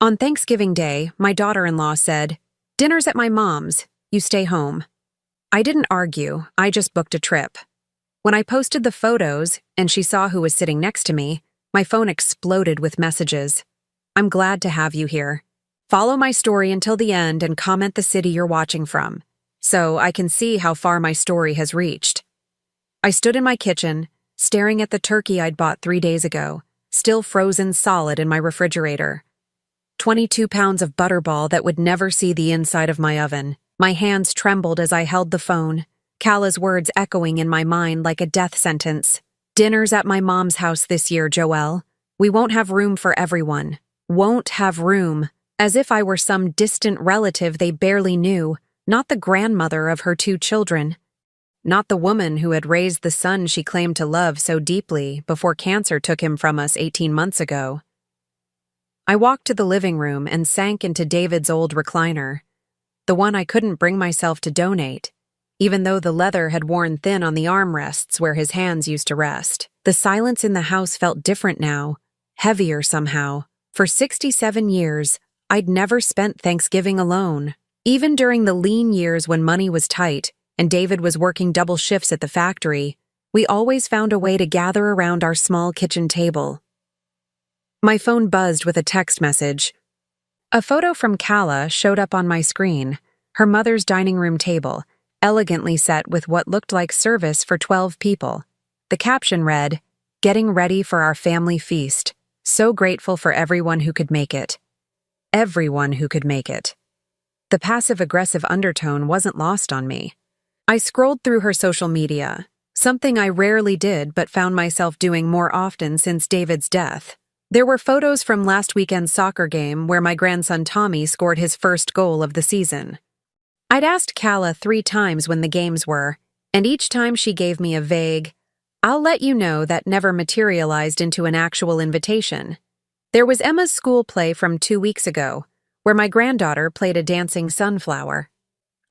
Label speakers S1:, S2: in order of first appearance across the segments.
S1: On Thanksgiving Day, my daughter-in-law said, "Dinner's at my mom's. You stay home." I didn't argue, I just booked a trip. When I posted the photos and she saw who was sitting next to me, my phone exploded with messages. "I'm glad to have you here. Follow my story until the end and comment the city you're watching from, so I can see how far my story has reached." I stood in my kitchen, staring at the turkey I'd bought 3 days ago, still frozen solid in my refrigerator. 22 pounds of butterball that would never see the inside of my oven. My hands trembled as I held the phone, Kala's words echoing in my mind like a death sentence. "Dinner's at my mom's house this year, Joelle. We won't have room for everyone. Won't have room." As if I were some distant relative they barely knew, not the grandmother of her 2 children. Not the woman who had raised the son she claimed to love so deeply before cancer took him from us 18 months ago. I walked to the living room and sank into David's old recliner, the one I couldn't bring myself to donate, even though the leather had worn thin on the armrests where his hands used to rest. The silence in the house felt different now, heavier somehow. For 67 years, I'd never spent Thanksgiving alone. Even during the lean years when money was tight and David was working double shifts at the factory, we always found a way to gather around our small kitchen table. My phone buzzed with a text message. A photo from Kala showed up on my screen, her mother's dining room table, elegantly set with what looked like service for 12 people. The caption read, "Getting ready for our family feast. So grateful for everyone who could make it." Everyone who could make it. The passive-aggressive undertone wasn't lost on me. I scrolled through her social media, something I rarely did but found myself doing more often since David's death. There were photos from last weekend's soccer game where my grandson Tommy scored his first goal of the season. I'd asked Kala 3 times when the games were, and each time she gave me a vague, "I'll let you know," that never materialized into an actual invitation. There was Emma's school play from 2 weeks ago, where my granddaughter played a dancing sunflower.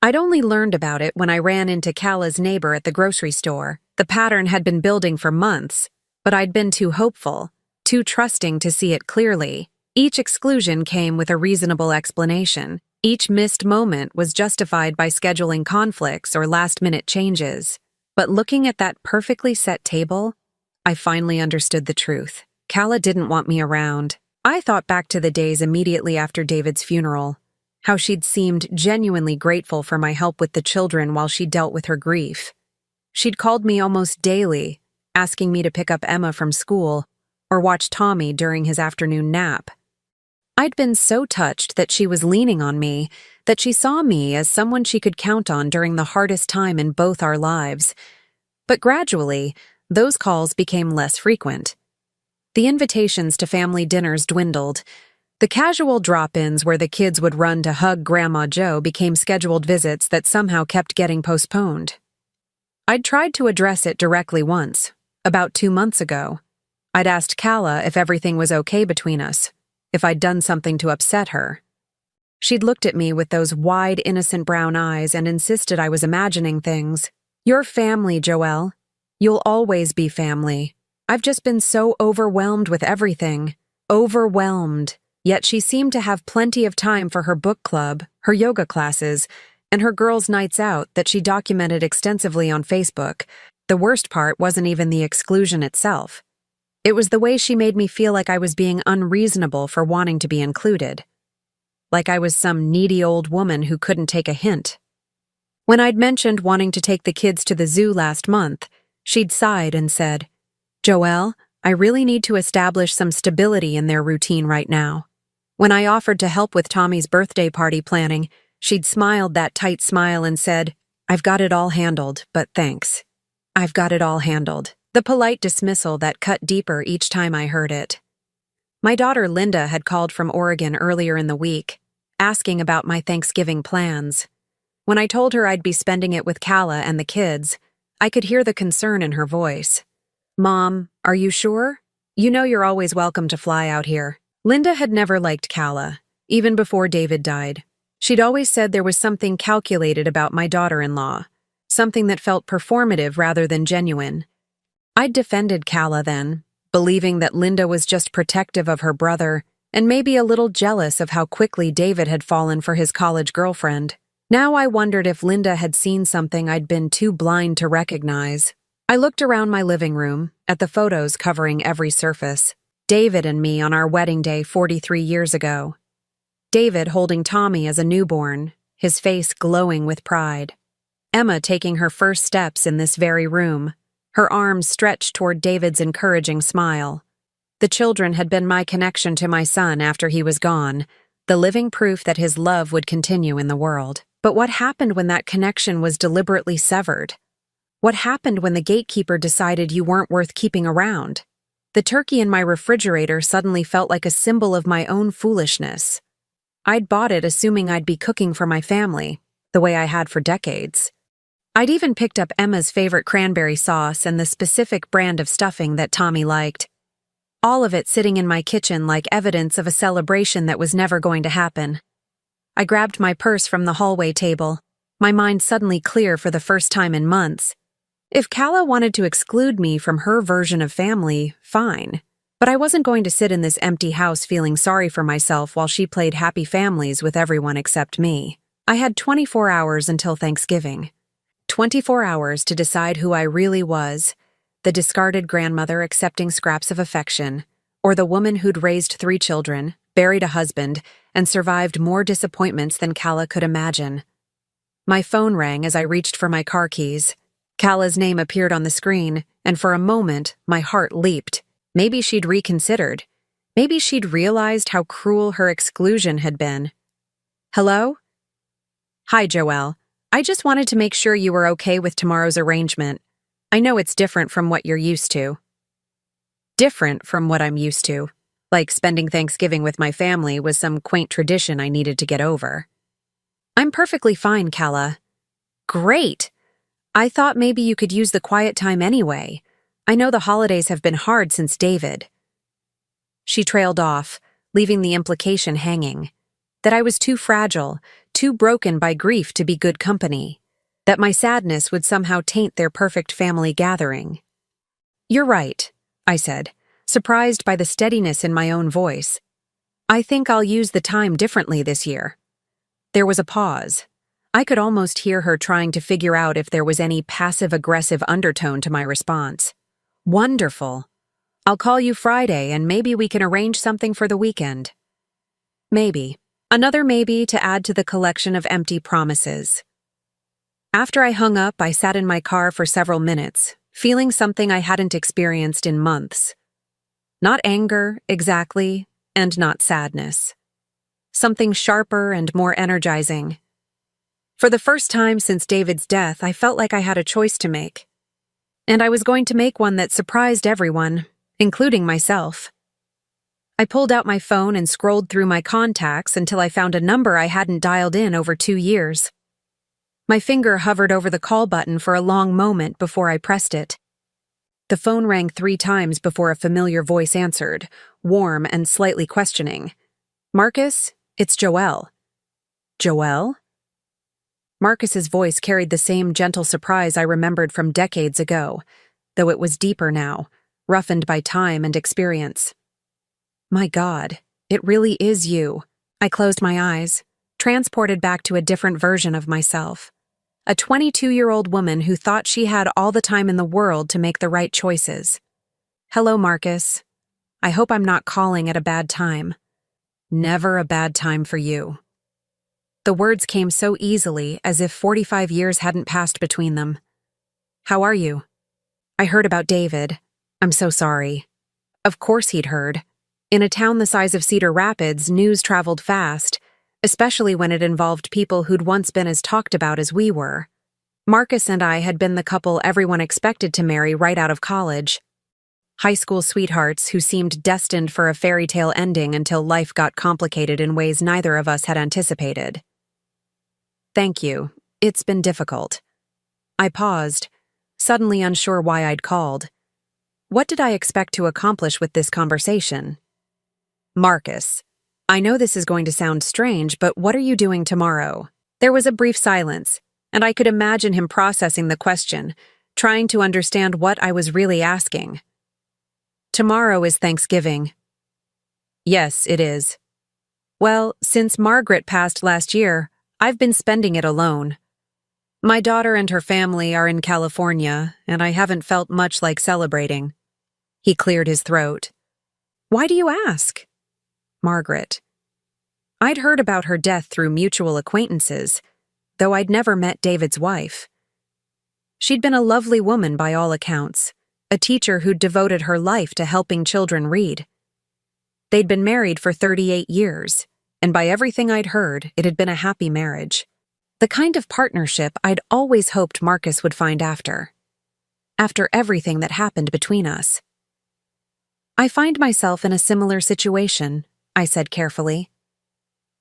S1: I'd only learned about it when I ran into Kala's neighbor at the grocery store. The pattern had been building for months, but I'd been too hopeful, too trusting to see it clearly. Each exclusion came with a reasonable explanation. Each missed moment was justified by scheduling conflicts or last-minute changes. But looking at that perfectly set table, I finally understood the truth. Kala didn't want me around. I thought back to the days immediately after David's funeral, how she'd seemed genuinely grateful for my help with the children while she dealt with her grief. She'd called me almost daily, asking me to pick up Emma from school or watch Tommy during his afternoon nap. I'd been so touched that she was leaning on me, that she saw me as someone she could count on during the hardest time in both our lives. But gradually, those calls became less frequent. The invitations to family dinners dwindled. The casual drop-ins where the kids would run to hug Grandma Joe became scheduled visits that somehow kept getting postponed. I'd tried to address it directly once, about 2 months ago. I'd asked Kala if everything was okay between us, if I'd done something to upset her. She'd looked at me with those wide, innocent brown eyes and insisted I was imagining things. "You're family, Joelle. You'll always be family. I've just been so overwhelmed with everything. Overwhelmed." Yet she seemed to have plenty of time for her book club, her yoga classes, and her girls' nights out that she documented extensively on Facebook. The worst part wasn't even the exclusion itself. It was the way she made me feel like I was being unreasonable for wanting to be included. Like I was some needy old woman who couldn't take a hint. When I'd mentioned wanting to take the kids to the zoo last month, she'd sighed and said, "Joelle, I really need to establish some stability in their routine right now." When I offered to help with Tommy's birthday party planning, she'd smiled that tight smile and said, "I've got it all handled, but thanks. I've got it all handled." The polite dismissal that cut deeper each time I heard it. My daughter Linda had called from Oregon earlier in the week, asking about my Thanksgiving plans. When I told her I'd be spending it with Kala and the kids, I could hear the concern in her voice. "Mom, are you sure? You know you're always welcome to fly out here." Linda had never liked Kala, even before David died. She'd always said there was something calculated about my daughter-in-law, something that felt performative rather than genuine. I'd defended Kala then, believing that Linda was just protective of her brother, and maybe a little jealous of how quickly David had fallen for his college girlfriend. Now I wondered if Linda had seen something I'd been too blind to recognize. I looked around my living room, at the photos covering every surface. David and me on our wedding day 43 years ago. David holding Tommy as a newborn, his face glowing with pride. Emma taking her first steps in this very room, her arms stretched toward David's encouraging smile. The children had been my connection to my son after he was gone, the living proof that his love would continue in the world. But what happened when that connection was deliberately severed? What happened when the gatekeeper decided you weren't worth keeping around? The turkey in my refrigerator suddenly felt like a symbol of my own foolishness. I'd bought it assuming I'd be cooking for my family, the way I had for decades. I'd even picked up Emma's favorite cranberry sauce and the specific brand of stuffing that Tommy liked. All of it sitting in my kitchen like evidence of a celebration that was never going to happen. I grabbed my purse from the hallway table, my mind suddenly clear for the first time in months. If Calla wanted to exclude me from her version of family, fine. But I wasn't going to sit in this empty house feeling sorry for myself while she played happy families with everyone except me. I had 24 hours until Thanksgiving. 24 hours to decide who I really was, the discarded grandmother accepting scraps of affection, or the woman who'd raised 3 children, buried a husband, and survived more disappointments than Calla could imagine. My phone rang as I reached for my car keys. Calla's name appeared on the screen, and for a moment, my heart leaped. Maybe she'd reconsidered. Maybe she'd realized how cruel her exclusion had been. Hello? Hi, Joelle. I just wanted to make sure you were okay with tomorrow's arrangement. I know it's different from what you're used to. Different from what I'm used to. Like spending Thanksgiving with my family was some quaint tradition I needed to get over. I'm perfectly fine, Calla. Great! I thought maybe you could use the quiet time anyway. I know the holidays have been hard since David. She trailed off, leaving the implication hanging. That I was too fragile, too broken by grief to be good company. That my sadness would somehow taint their perfect family gathering. You're right, I said, surprised by the steadiness in my own voice. I think I'll use the time differently this year. There was a pause. I could almost hear her trying to figure out if there was any passive-aggressive undertone to my response. Wonderful. I'll call you Friday and maybe we can arrange something for the weekend. Maybe. Another maybe to add to the collection of empty promises. After I hung up, I sat in my car for several minutes, feeling something I hadn't experienced in months. Not anger, exactly, and not sadness. Something sharper and more energizing. For the first time since David's death, I felt like I had a choice to make. And I was going to make one that surprised everyone, including myself. I pulled out my phone and scrolled through my contacts until I found a number I hadn't dialed in over 2 years. My finger hovered over the call button for a long moment before I pressed it. The phone rang 3 times before a familiar voice answered, warm and slightly questioning. Marcus, it's Joelle. Joelle? Marcus's voice carried the same gentle surprise I remembered from decades ago, though it was deeper now, roughened by time and experience. My God, it really is you. I closed my eyes, transported back to a different version of myself. A 22-year-old woman who thought she had all the time in the world to make the right choices. Hello, Marcus. I hope I'm not calling at a bad time. Never a bad time for you. The words came so easily, as if 45 years hadn't passed between them. How are you? I heard about David. I'm so sorry. Of course he'd heard. In a town the size of Cedar Rapids, news traveled fast, especially when it involved people who'd once been as talked about as we were. Marcus and I had been the couple everyone expected to marry right out of college. High school sweethearts who seemed destined for a fairy tale ending until life got complicated in ways neither of us had anticipated. Thank you. It's been difficult. I paused, suddenly unsure why I'd called. What did I expect to accomplish with this conversation? Marcus, I know this is going to sound strange, but what are you doing tomorrow? There was a brief silence, and I could imagine him processing the question, trying to understand what I was really asking. Tomorrow is Thanksgiving. Yes, it is. Well, since Margaret passed last year, I've been spending it alone. My daughter and her family are in California, and I haven't felt much like celebrating. He cleared his throat. Why do you ask? Margaret. I'd heard about her death through mutual acquaintances, though I'd never met David's wife. She'd been a lovely woman by all accounts, a teacher who'd devoted her life to helping children read. They'd been married for 38 years, and by everything I'd heard, it had been a happy marriage. The kind of partnership I'd always hoped Marcus would find after everything that happened between us. I find myself in a similar situation, I said carefully.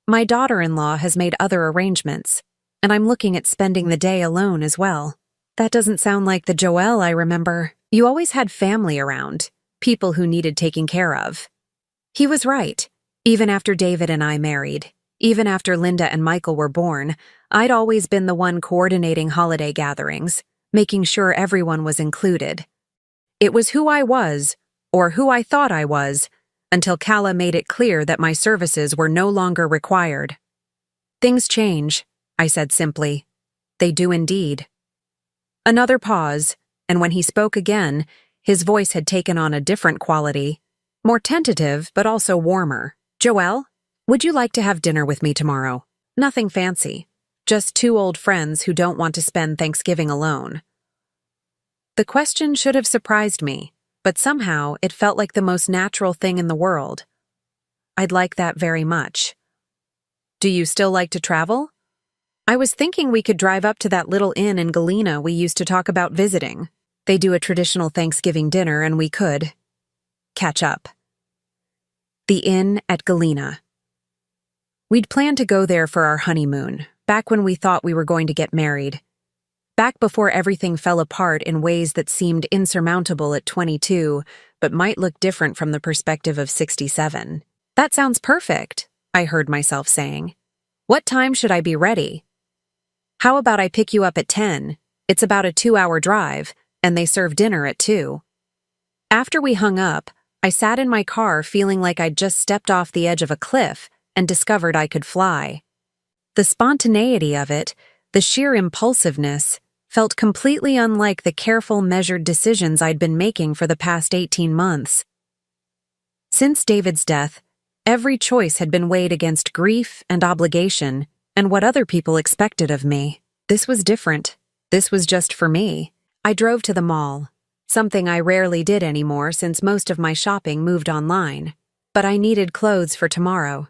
S1: My daughter-in-law has made other arrangements, and I'm looking at spending the day alone as well. That doesn't sound like the Joelle I remember. You always had family around, people who needed taking care of. He was right. Even after David and I married, even after Linda and Michael were born, I'd always been the one coordinating holiday gatherings, making sure everyone was included. It was who I was, or who I thought I was, until Calla made it clear that my services were no longer required. Things change, I said simply. They do indeed. Another pause, and when he spoke again, his voice had taken on a different quality, more tentative but also warmer. Joelle, would you like to have dinner with me tomorrow? Nothing fancy, just two old friends who don't want to spend Thanksgiving alone. The question should have surprised me, but somehow it felt like the most natural thing in the world. I'd like that very much. Do you still like to travel? I was thinking we could drive up to that little inn in Galena we used to talk about visiting. They do a traditional Thanksgiving dinner and we could catch up. The inn at Galena. We'd planned to go there for our honeymoon, back when we thought we were going to get married. Back before everything fell apart in ways that seemed insurmountable at 22, but might look different from the perspective of 67. That sounds perfect, I heard myself saying. What time should I be ready? How about I pick you up at 10? It's about a 2-hour drive, and they serve dinner at 2. After we hung up, I sat in my car feeling like I'd just stepped off the edge of a cliff and discovered I could fly. The spontaneity of it, the sheer impulsiveness, felt completely unlike the careful, measured decisions I'd been making for the past 18 months. Since David's death, every choice had been weighed against grief and obligation and what other people expected of me. This was different. This was just for me. I drove to the mall, something I rarely did anymore since most of my shopping moved online. But I needed clothes for tomorrow,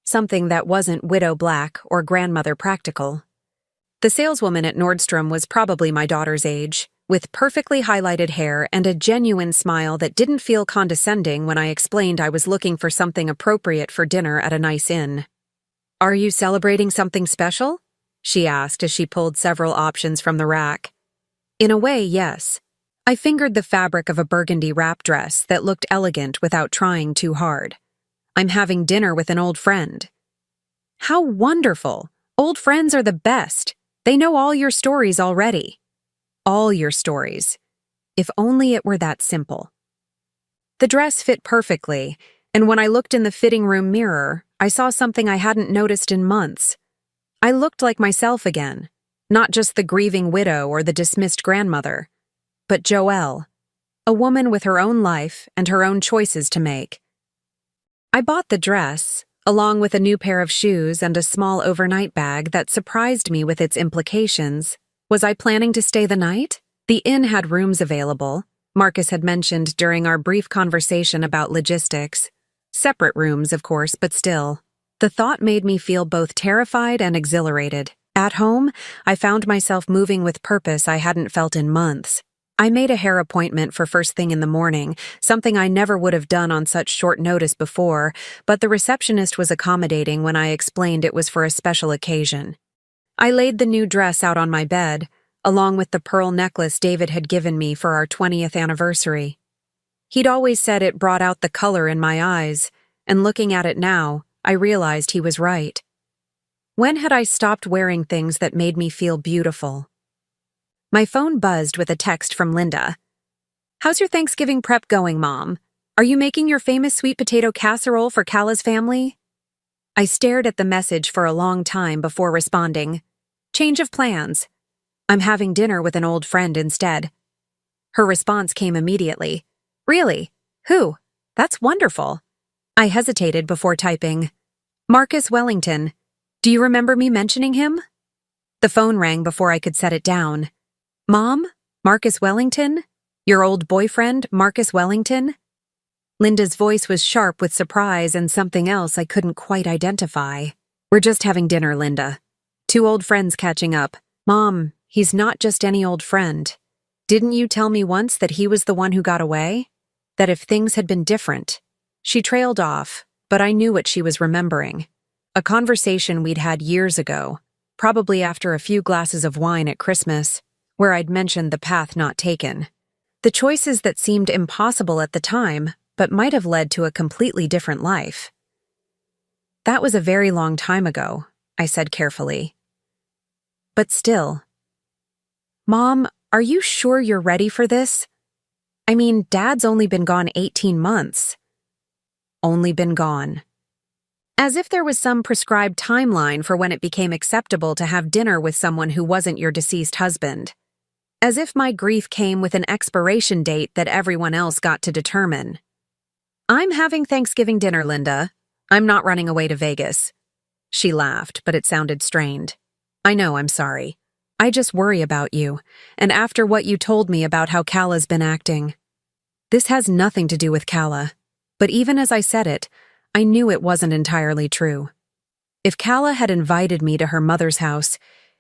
S1: something that wasn't widow black or grandmother practical. The saleswoman at Nordstrom was probably my daughter's age, with perfectly highlighted hair and a genuine smile that didn't feel condescending when I explained I was looking for something appropriate for dinner at a nice inn. Are you celebrating something special? She asked as she pulled several options from the rack. In a way, yes. I fingered the fabric of a burgundy wrap dress that looked elegant without trying too hard. I'm having dinner with an old friend. How wonderful! Old friends are the best. They know all your stories already. All your stories. If only it were that simple. The dress fit perfectly, and when I looked in the fitting room mirror, I saw something I hadn't noticed in months. I looked like myself again, not just the grieving widow or the dismissed grandmother, but Joelle, a woman with her own life and her own choices to make. I bought the dress, along with a new pair of shoes and a small overnight bag that surprised me with its implications. Was I planning to stay the night? The inn had rooms available, Marcus had mentioned during our brief conversation about logistics. Separate rooms, of course, but still. The thought made me feel both terrified and exhilarated. At home, I found myself moving with purpose I hadn't felt in months. I made a hair appointment for first thing in the morning, something I never would have done on such short notice before, but the receptionist was accommodating when I explained it was for a special occasion. I laid the new dress out on my bed, along with the pearl necklace David had given me for our 20th anniversary. He'd always said it brought out the color in my eyes, and looking at it now, I realized he was right. When had I stopped wearing things that made me feel beautiful? My phone buzzed with a text from Linda. "How's your Thanksgiving prep going, Mom? Are you making your famous sweet potato casserole for Kala's family? I stared at the message for a long time before responding. Change of plans. I'm having dinner with an old friend instead. Her response came immediately. Really? Who? That's wonderful. I hesitated before typing. Marcus Wellington. Do you remember me mentioning him? The phone rang before I could set it down. Mom? Marcus Wellington? Your old boyfriend, Marcus Wellington? Linda's voice was sharp with surprise and something else I couldn't quite identify. We're just having dinner, Linda. Two old friends catching up. Mom, he's not just any old friend. Didn't you tell me once that he was the one who got away? That if things had been different? She trailed off, but I knew what she was remembering. A conversation we'd had years ago, probably after a few glasses of wine at Christmas, where I'd mentioned the path not taken. The choices that seemed impossible at the time, but might have led to a completely different life. That was a very long time ago, I said carefully. But still. Mom, are you sure you're ready for this? I mean, Dad's only been gone 18 months. Only been gone. As if there was some prescribed timeline for when it became acceptable to have dinner with someone who wasn't your deceased husband. As if my grief came with an expiration date that everyone else got to determine. I'm having Thanksgiving dinner, Linda. I'm not running away to Vegas. She laughed, but it sounded strained. I know, I'm sorry. I just worry about you, and after what you told me about how Kala's been acting. This has nothing to do with Kala, but even as I said it, I knew it wasn't entirely true. If Kala had invited me to her mother's house,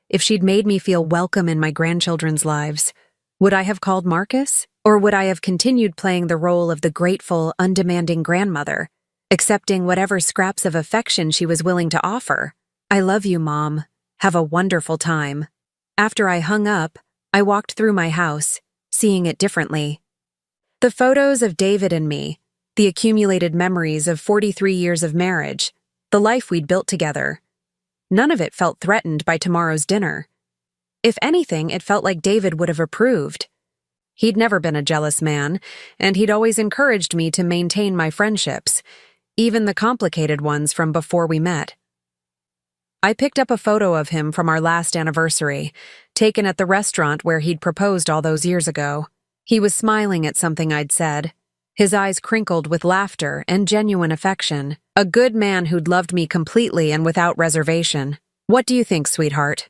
S1: if she'd made me feel welcome in my grandchildren's lives, would I have called Marcus? Or would I have continued playing the role of the grateful, undemanding grandmother, accepting whatever scraps of affection she was willing to offer? I love you, Mom. Have a wonderful time. After I hung up, I walked through my house, seeing it differently. The photos of David and me, the accumulated memories of 43 years of marriage, the life we'd built together. None of it felt threatened by tomorrow's dinner. If anything, it felt like David would have approved. He'd never been a jealous man, and he'd always encouraged me to maintain my friendships, even the complicated ones from before we met. I picked up a photo of him from our last anniversary, taken at the restaurant where he'd proposed all those years ago. He was smiling at something I'd said, his eyes crinkled with laughter and genuine affection. A good man who'd loved me completely and without reservation. What do you think, sweetheart?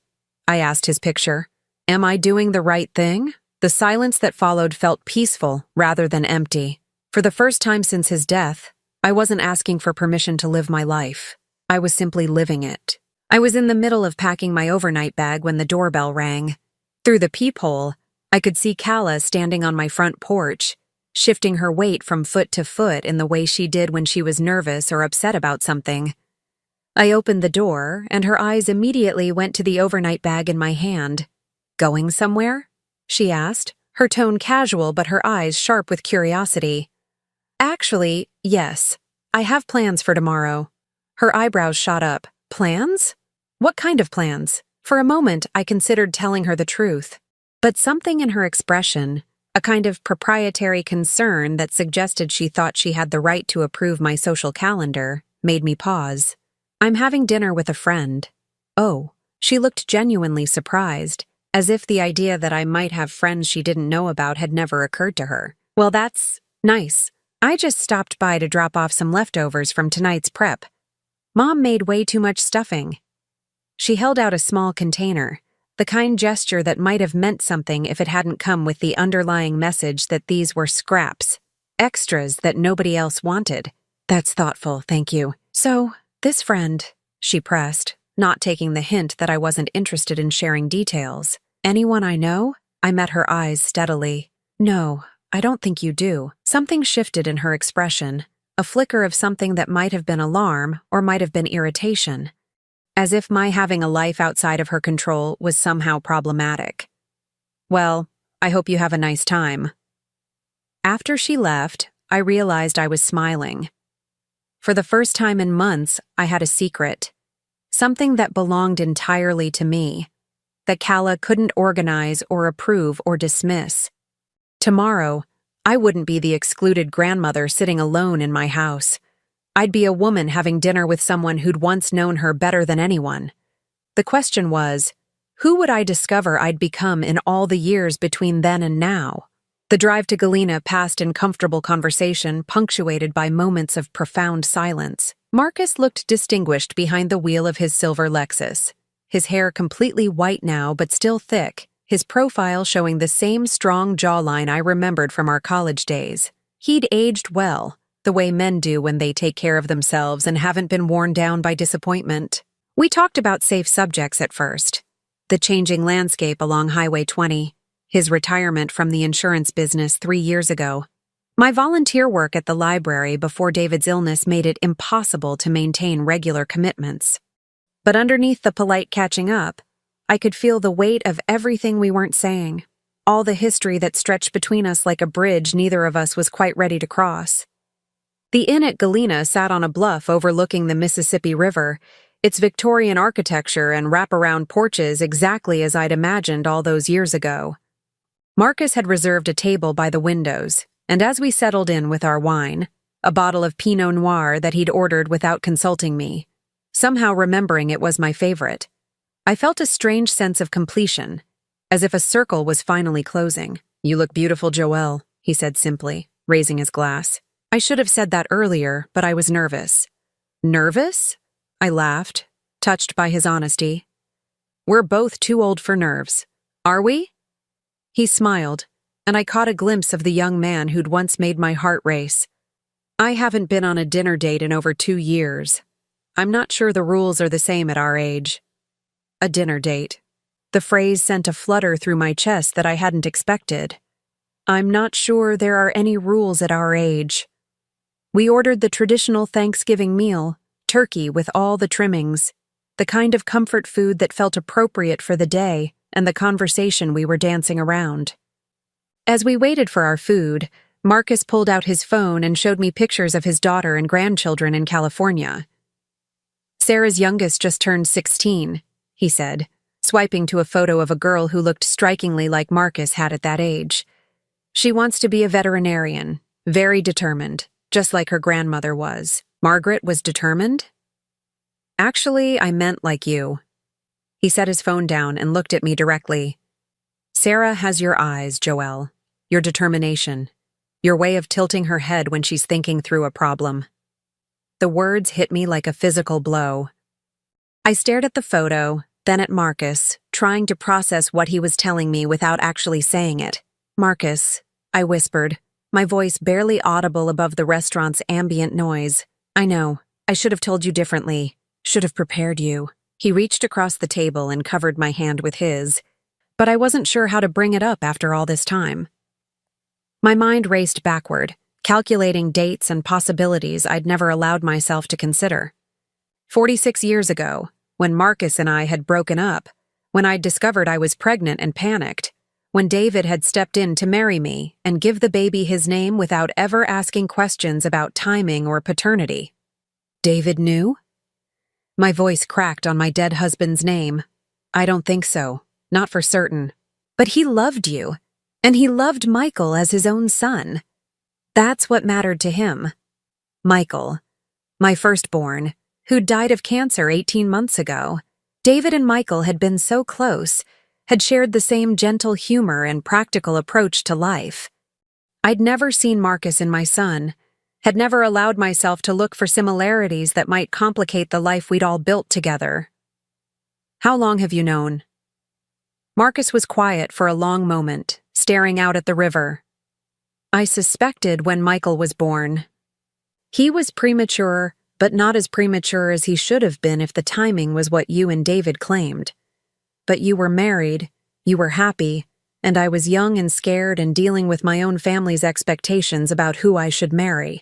S1: I asked his picture. Am I doing the right thing? The silence that followed felt peaceful rather than empty. For the first time since his death, I wasn't asking for permission to live my life. I was simply living it. I was in the middle of packing my overnight bag when the doorbell rang. Through the peephole, I could see Kala standing on my front porch, shifting her weight from foot to foot in the way she did when she was nervous or upset about something. I opened the door, and her eyes immediately went to the overnight bag in my hand. Going somewhere? She asked, her tone casual but her eyes sharp with curiosity. Actually, yes. I have plans for tomorrow. Her eyebrows shot up. Plans? What kind of plans? For a moment, I considered telling her the truth. But something in her expression, a kind of proprietary concern that suggested she thought she had the right to approve my social calendar, made me pause. I'm having dinner with a friend. Oh, she looked genuinely surprised, as if the idea that I might have friends she didn't know about had never occurred to her. Well, that's nice. I just stopped by to drop off some leftovers from tonight's prep. Mom made way too much stuffing. She held out a small container, the kind gesture that might have meant something if it hadn't come with the underlying message that these were scraps, extras that nobody else wanted. That's thoughtful, thank you. So, this friend, she pressed, not taking the hint that I wasn't interested in sharing details. Anyone I know? I met her eyes steadily. No, I don't think you do. Something shifted in her expression, a flicker of something that might have been alarm or might have been irritation. As if my having a life outside of her control was somehow problematic. Well, I hope you have a nice time. After she left, I realized I was smiling. For the first time in months, I had a secret. Something that belonged entirely to me. That Kala couldn't organize or approve or dismiss. Tomorrow, I wouldn't be the excluded grandmother sitting alone in my house. I'd be a woman having dinner with someone who'd once known her better than anyone. The question was, who would I discover I'd become in all the years between then and now? The drive to Galena passed in comfortable conversation, punctuated by moments of profound silence. Marcus looked distinguished behind the wheel of his silver Lexus. His hair completely white now, but still thick, his profile showing the same strong jawline I remembered from our college days. He'd aged well, the way men do when they take care of themselves and haven't been worn down by disappointment. We talked about safe subjects at first. The changing landscape along Highway 20, his retirement from the insurance business 3 years ago. My volunteer work at the library before David's illness made it impossible to maintain regular commitments. But underneath the polite catching up, I could feel the weight of everything we weren't saying, all the history that stretched between us like a bridge neither of us was quite ready to cross. The inn at Galena sat on a bluff overlooking the Mississippi River, its Victorian architecture and wraparound porches exactly as I'd imagined all those years ago. Marcus had reserved a table by the windows, and as we settled in with our wine, a bottle of Pinot Noir that he'd ordered without consulting me, somehow remembering it was my favorite, I felt a strange sense of completion, as if a circle was finally closing. "You look beautiful, Joelle," he said simply, raising his glass. I should have said that earlier, but I was nervous. Nervous? I laughed, touched by his honesty. We're both too old for nerves. Are we? He smiled, and I caught a glimpse of the young man who'd once made my heart race. I haven't been on a dinner date in over 2 years. I'm not sure the rules are the same at our age. A dinner date. The phrase sent a flutter through my chest that I hadn't expected. I'm not sure there are any rules at our age. We ordered the traditional Thanksgiving meal, turkey with all the trimmings, the kind of comfort food that felt appropriate for the day and the conversation we were dancing around. As we waited for our food, Marcus pulled out his phone and showed me pictures of his daughter and grandchildren in California. Sarah's youngest just turned 16, he said, swiping to a photo of a girl who looked strikingly like Marcus had at that age. She wants to be a veterinarian, very determined, just like her grandmother was. Margaret was determined? Actually, I meant like you. He set his phone down and looked at me directly. Sarah has your eyes, Joelle, your determination, your way of tilting her head when she's thinking through a problem. The words hit me like a physical blow. I stared at the photo, then at Marcus, trying to process what he was telling me without actually saying it. Marcus, I whispered, my voice barely audible above the restaurant's ambient noise. I know, I should have told you differently, should have prepared you. He reached across the table and covered my hand with his, but I wasn't sure how to bring it up after all this time. My mind raced backward, calculating dates and possibilities I'd never allowed myself to consider. 46 years ago, when Marcus and I had broken up, when I'd discovered I was pregnant and panicked, when David had stepped in to marry me and give the baby his name without ever asking questions about timing or paternity. David knew? My voice cracked on my dead husband's name. I don't think so, not for certain. But he loved you, and he loved Michael as his own son. That's what mattered to him. Michael, my firstborn, who died of cancer 18 months ago. David and Michael had been so close, had shared the same gentle humor and practical approach to life. I'd never seen Marcus in my son, had never allowed myself to look for similarities that might complicate the life we'd all built together. How long have you known? Marcus was quiet for a long moment, staring out at the river. I suspected when Michael was born. He was premature, but not as premature as he should have been if the timing was what you and David claimed. But you were married, you were happy, and I was young and scared and dealing with my own family's expectations about who I should marry.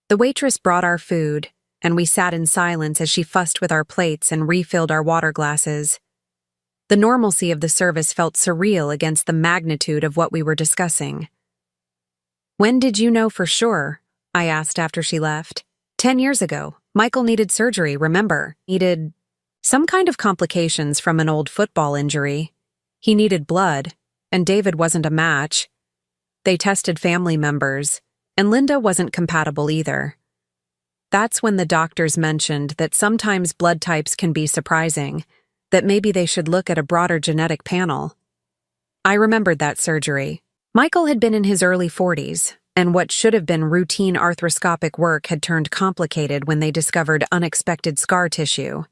S1: The waitress brought our food, and we sat in silence as she fussed with our plates and refilled our water glasses. The normalcy of the service felt surreal against the magnitude of what we were discussing. When did you know for sure? I asked after she left. 10 years ago, Michael needed surgery, remember? Needed some kind of complications from an old football injury. He needed blood, and David wasn't a match. They tested family members, and Linda wasn't compatible either. That's when the doctors mentioned that sometimes blood types can be surprising, that maybe they should look at a broader genetic panel. I remembered that surgery. Michael had been in his early 40s, and what should have been routine arthroscopic work had turned complicated when they discovered unexpected scar tissue.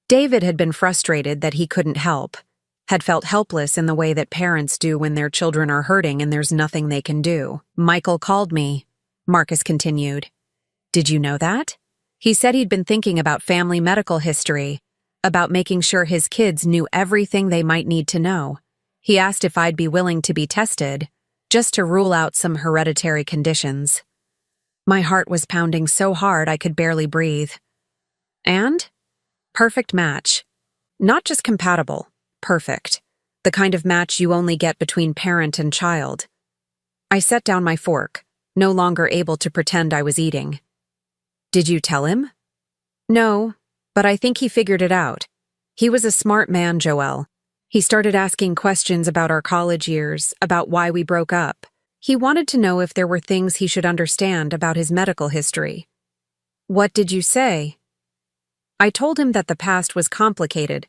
S1: David had been frustrated that he couldn't help, had felt helpless in the way that parents do when their children are hurting and there's nothing they can do. Michael called me, Marcus continued. Did you know that? He said he'd been thinking about family medical history, about making sure his kids knew everything they might need to know. He asked if I'd be willing to be tested, just to rule out some hereditary conditions. My heart was pounding so hard I could barely breathe. And? Perfect match. Not just compatible, perfect. The kind of match you only get between parent and child. I set down my fork, no longer able to pretend I was eating. Did you tell him? No, but I think he figured it out. He was a smart man, Joelle. He started asking questions about our college years, about why we broke up. He wanted to know if there were things he should understand about his medical history. What did you say? I told him that the past was complicated,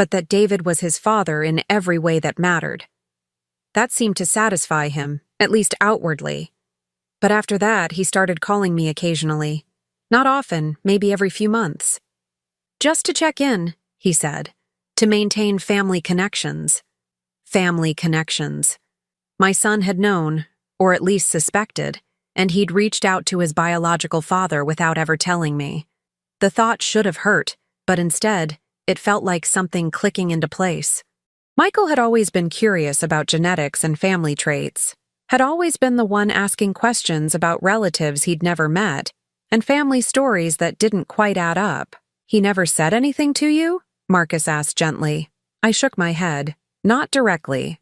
S1: but that David was his father in every way that mattered. That seemed to satisfy him, at least outwardly. But after that, he started calling me occasionally. Not often, maybe every few months. Just to check in, he said. To maintain family connections. Family connections. My son had known, or at least suspected, and he'd reached out to his biological father without ever telling me. The thought should have hurt, but instead, it felt like something clicking into place. Michael had always been curious about genetics and family traits, had always been the one asking questions about relatives he'd never met, and family stories that didn't quite add up. He never said anything to you? Marcus asked gently. I shook my head. Not directly.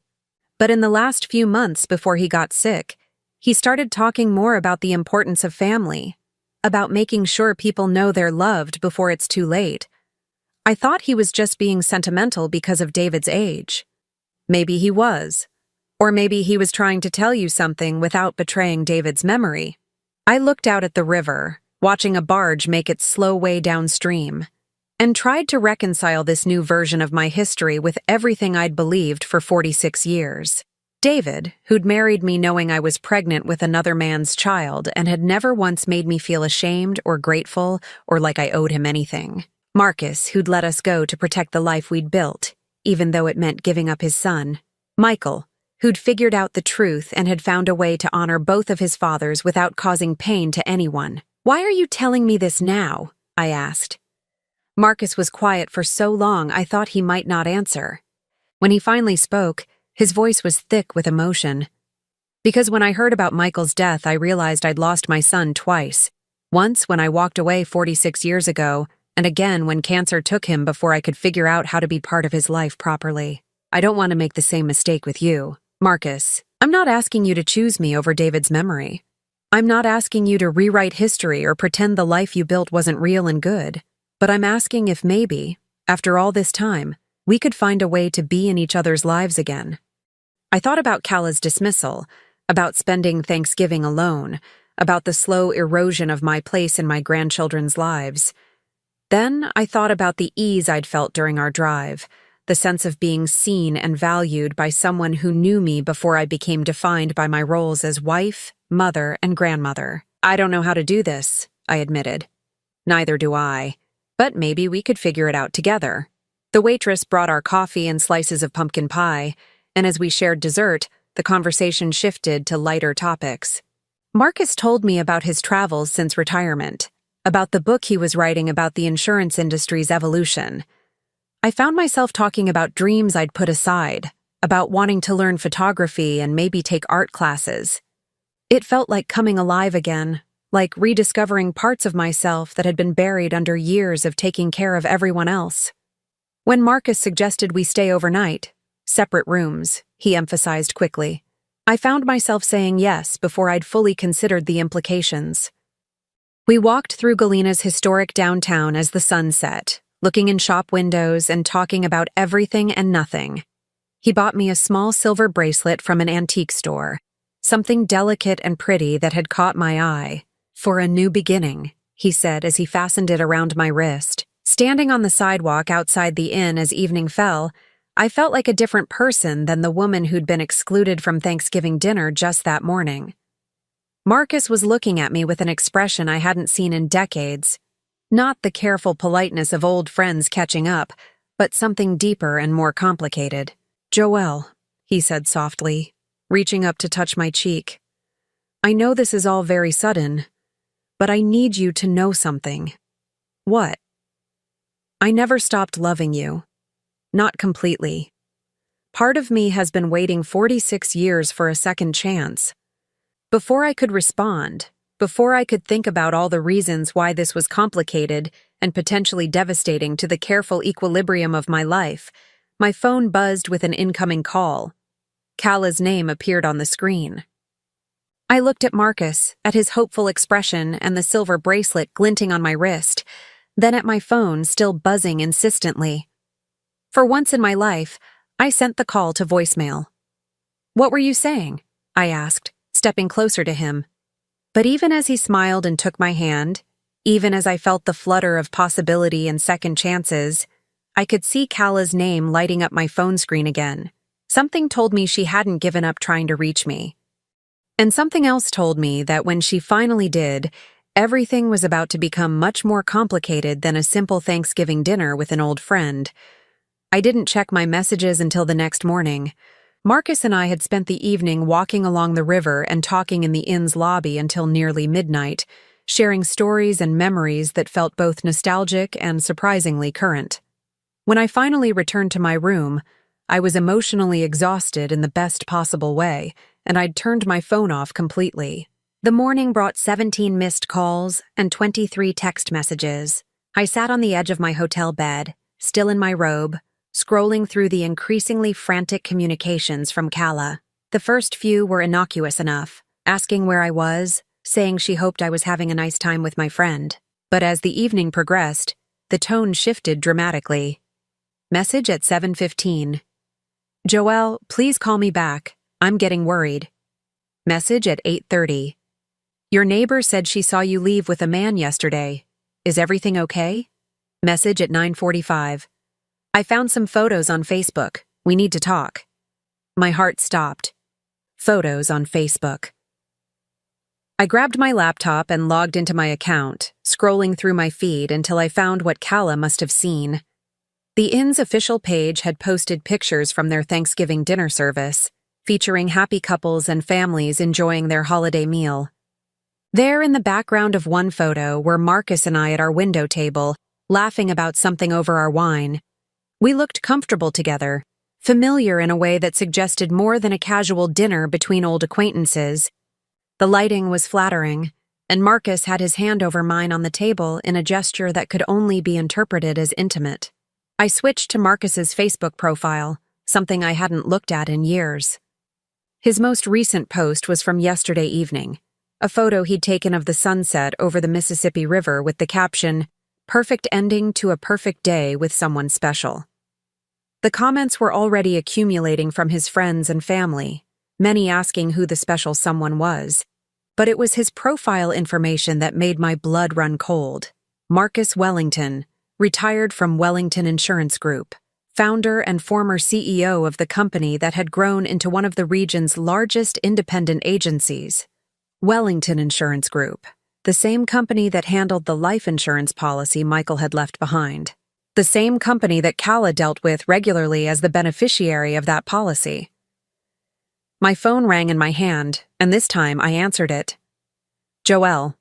S1: But in the last few months before he got sick, he started talking more about the importance of family, about making sure people know they're loved before it's too late. I thought he was just being sentimental because of David's age. Maybe he was. Or maybe he was trying to tell you something without betraying David's memory. I looked out at the river, watching a barge make its slow way downstream, and tried to reconcile this new version of my history with everything I'd believed for 46 years. David, who'd married me knowing I was pregnant with another man's child and had never once made me feel ashamed or grateful or like I owed him anything. Marcus, who'd let us go to protect the life we'd built, even though it meant giving up his son. Michael, who'd figured out the truth and had found a way to honor both of his fathers without causing pain to anyone. Why are you telling me this now? I asked. Marcus was quiet for so long I thought he might not answer. When he finally spoke, his voice was thick with emotion. Because when I heard about Michael's death, I realized I'd lost my son twice. Once when I walked away 46 years ago, and again when cancer took him before I could figure out how to be part of his life properly. I don't want to make the same mistake with you. Marcus, I'm not asking you to choose me over David's memory. I'm not asking you to rewrite history or pretend the life you built wasn't real and good. But I'm asking if maybe, after all this time, we could find a way to be in each other's lives again. I thought about Kala's dismissal, about spending Thanksgiving alone, about the slow erosion of my place in my grandchildren's lives. Then I thought about the ease I'd felt during our drive, the sense of being seen and valued by someone who knew me before I became defined by my roles as wife, mother, and grandmother. I don't know how to do this, I admitted. Neither do I. But maybe we could figure it out together. The waitress brought our coffee and slices of pumpkin pie, and as we shared dessert, the conversation shifted to lighter topics. Marcus told me about his travels since retirement, about the book he was writing about the insurance industry's evolution. I found myself talking about dreams I'd put aside, about wanting to learn photography and maybe take art classes. It felt like coming alive again, like rediscovering parts of myself that had been buried under years of taking care of everyone else. When Marcus suggested we stay overnight, separate rooms, he emphasized quickly, I found myself saying yes before I'd fully considered the implications. We walked through Galena's historic downtown as the sun set, looking in shop windows and talking about everything and nothing. He bought me a small silver bracelet from an antique store, something delicate and pretty that had caught my eye. "For a new beginning," he said as he fastened it around my wrist. Standing on the sidewalk outside the inn as evening fell, I felt like a different person than the woman who'd been excluded from Thanksgiving dinner just that morning. Marcus was looking at me with an expression I hadn't seen in decades. Not the careful politeness of old friends catching up, but something deeper and more complicated. "Joelle," he said softly, reaching up to touch my cheek. "I know this is all very sudden, but I need you to know something." "What?" "I never stopped loving you. Not completely. Part of me has been waiting 46 years for a second chance." Before I could respond, before I could think about all the reasons why this was complicated and potentially devastating to the careful equilibrium of my life, my phone buzzed with an incoming call. Kala's name appeared on the screen. I looked at Marcus, at his hopeful expression and the silver bracelet glinting on my wrist, then at my phone still buzzing insistently. For once in my life, I sent the call to voicemail. "What were you saying?" I asked, stepping closer to him. But even as he smiled and took my hand, even as I felt the flutter of possibility and second chances, I could see Kala's name lighting up my phone screen again. Something told me she hadn't given up trying to reach me. And something else told me that when she finally did, everything was about to become much more complicated than a simple Thanksgiving dinner with an old friend. I didn't check my messages until the next morning. Marcus and I had spent the evening walking along the river and talking in the inn's lobby until nearly midnight, sharing stories and memories that felt both nostalgic and surprisingly current. When I finally returned to my room, I was emotionally exhausted in the best possible way, and I'd turned my phone off completely. The morning brought 17 missed calls and 23 text messages. I sat on the edge of my hotel bed, still in my robe, scrolling through the increasingly frantic communications from Kala. The first few were innocuous enough, asking where I was, saying she hoped I was having a nice time with my friend. But as the evening progressed, the tone shifted dramatically. Message at 7:15. "Joelle, please call me back. I'm getting worried." Message at 8:30. "Your neighbor said she saw you leave with a man yesterday. Is everything okay?" Message at 9:45. "I found some photos on Facebook. We need to talk." My heart stopped. Photos on Facebook. I grabbed my laptop and logged into my account, scrolling through my feed until I found what Kala must have seen. The inn's official page had posted pictures from their Thanksgiving dinner service, featuring happy couples and families enjoying their holiday meal. There in the background of one photo were Marcus and I at our window table, laughing about something over our wine. We looked comfortable together, familiar in a way that suggested more than a casual dinner between old acquaintances. The lighting was flattering, and Marcus had his hand over mine on the table in a gesture that could only be interpreted as intimate. I switched to Marcus's Facebook profile, something I hadn't looked at in years. His most recent post was from yesterday evening, a photo he'd taken of the sunset over the Mississippi River with the caption, "Perfect ending to a perfect day with someone special." The comments were already accumulating from his friends and family, many asking who the special someone was. But it was his profile information that made my blood run cold. Marcus Wellington, retired from Wellington Insurance Group, founder and former CEO of the company that had grown into one of the region's largest independent agencies. Wellington Insurance Group, the same company that handled the life insurance policy Michael had left behind. The same company that Kala dealt with regularly as the beneficiary of that policy. My phone rang in my hand, and this time I answered it. "Joelle."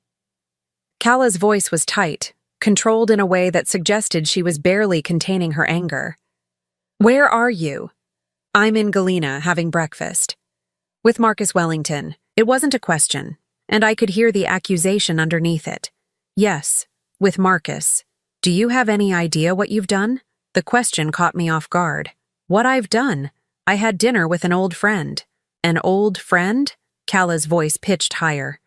S1: Kala's voice was tight, controlled in a way that suggested she was barely containing her anger. "Where are you?" "I'm in Galena having breakfast." With Marcus Wellington. It wasn't a question, and I could hear the accusation underneath it. "Yes, with Marcus. Do you have any idea what you've done?" The question caught me off guard. What I've done? I had dinner with an old friend. An old friend? Kala's voice pitched higher.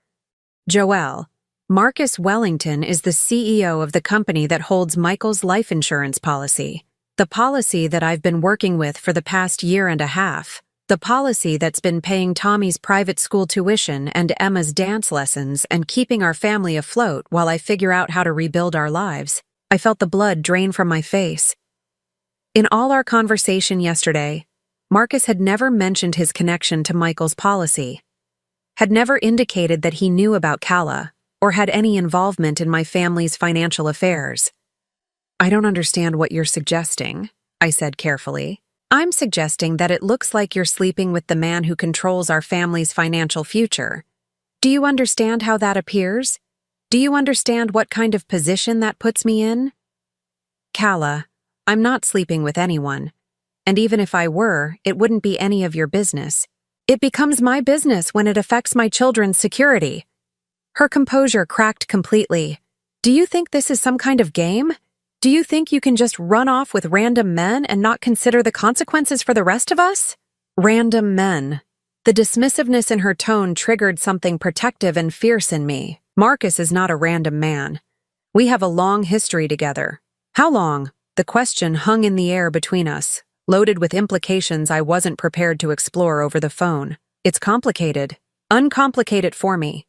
S1: "Joelle, Marcus Wellington is the CEO of the company that holds Michael's life insurance policy. The policy that I've been working with for the past year and a half. The policy that's been paying Tommy's private school tuition and Emma's dance lessons and keeping our family afloat while I figure out how to rebuild our lives. I felt the blood drain from my face. In all our conversation yesterday, Marcus had never mentioned his connection to Michael's policy, had never indicated that he knew about Calla or had any involvement in my family's financial affairs. "I don't understand what you're suggesting," I said carefully. "I'm suggesting that it looks like you're sleeping with the man who controls our family's financial future. Do you understand how that appears? Do you understand what kind of position that puts me in?" "Calla, I'm not sleeping with anyone. And even if I were, it wouldn't be any of your business. It becomes my business when it affects my children's security." Her composure cracked completely. "Do you think this is some kind of game? Do you think you can just run off with random men and not consider the consequences for the rest of us?" Random men. The dismissiveness in her tone triggered something protective and fierce in me. Marcus is not a random man. We have a long history together. How long? The question hung in the air between us, loaded with implications I wasn't prepared to explore over the phone. "It's complicated. Uncomplicate it for me."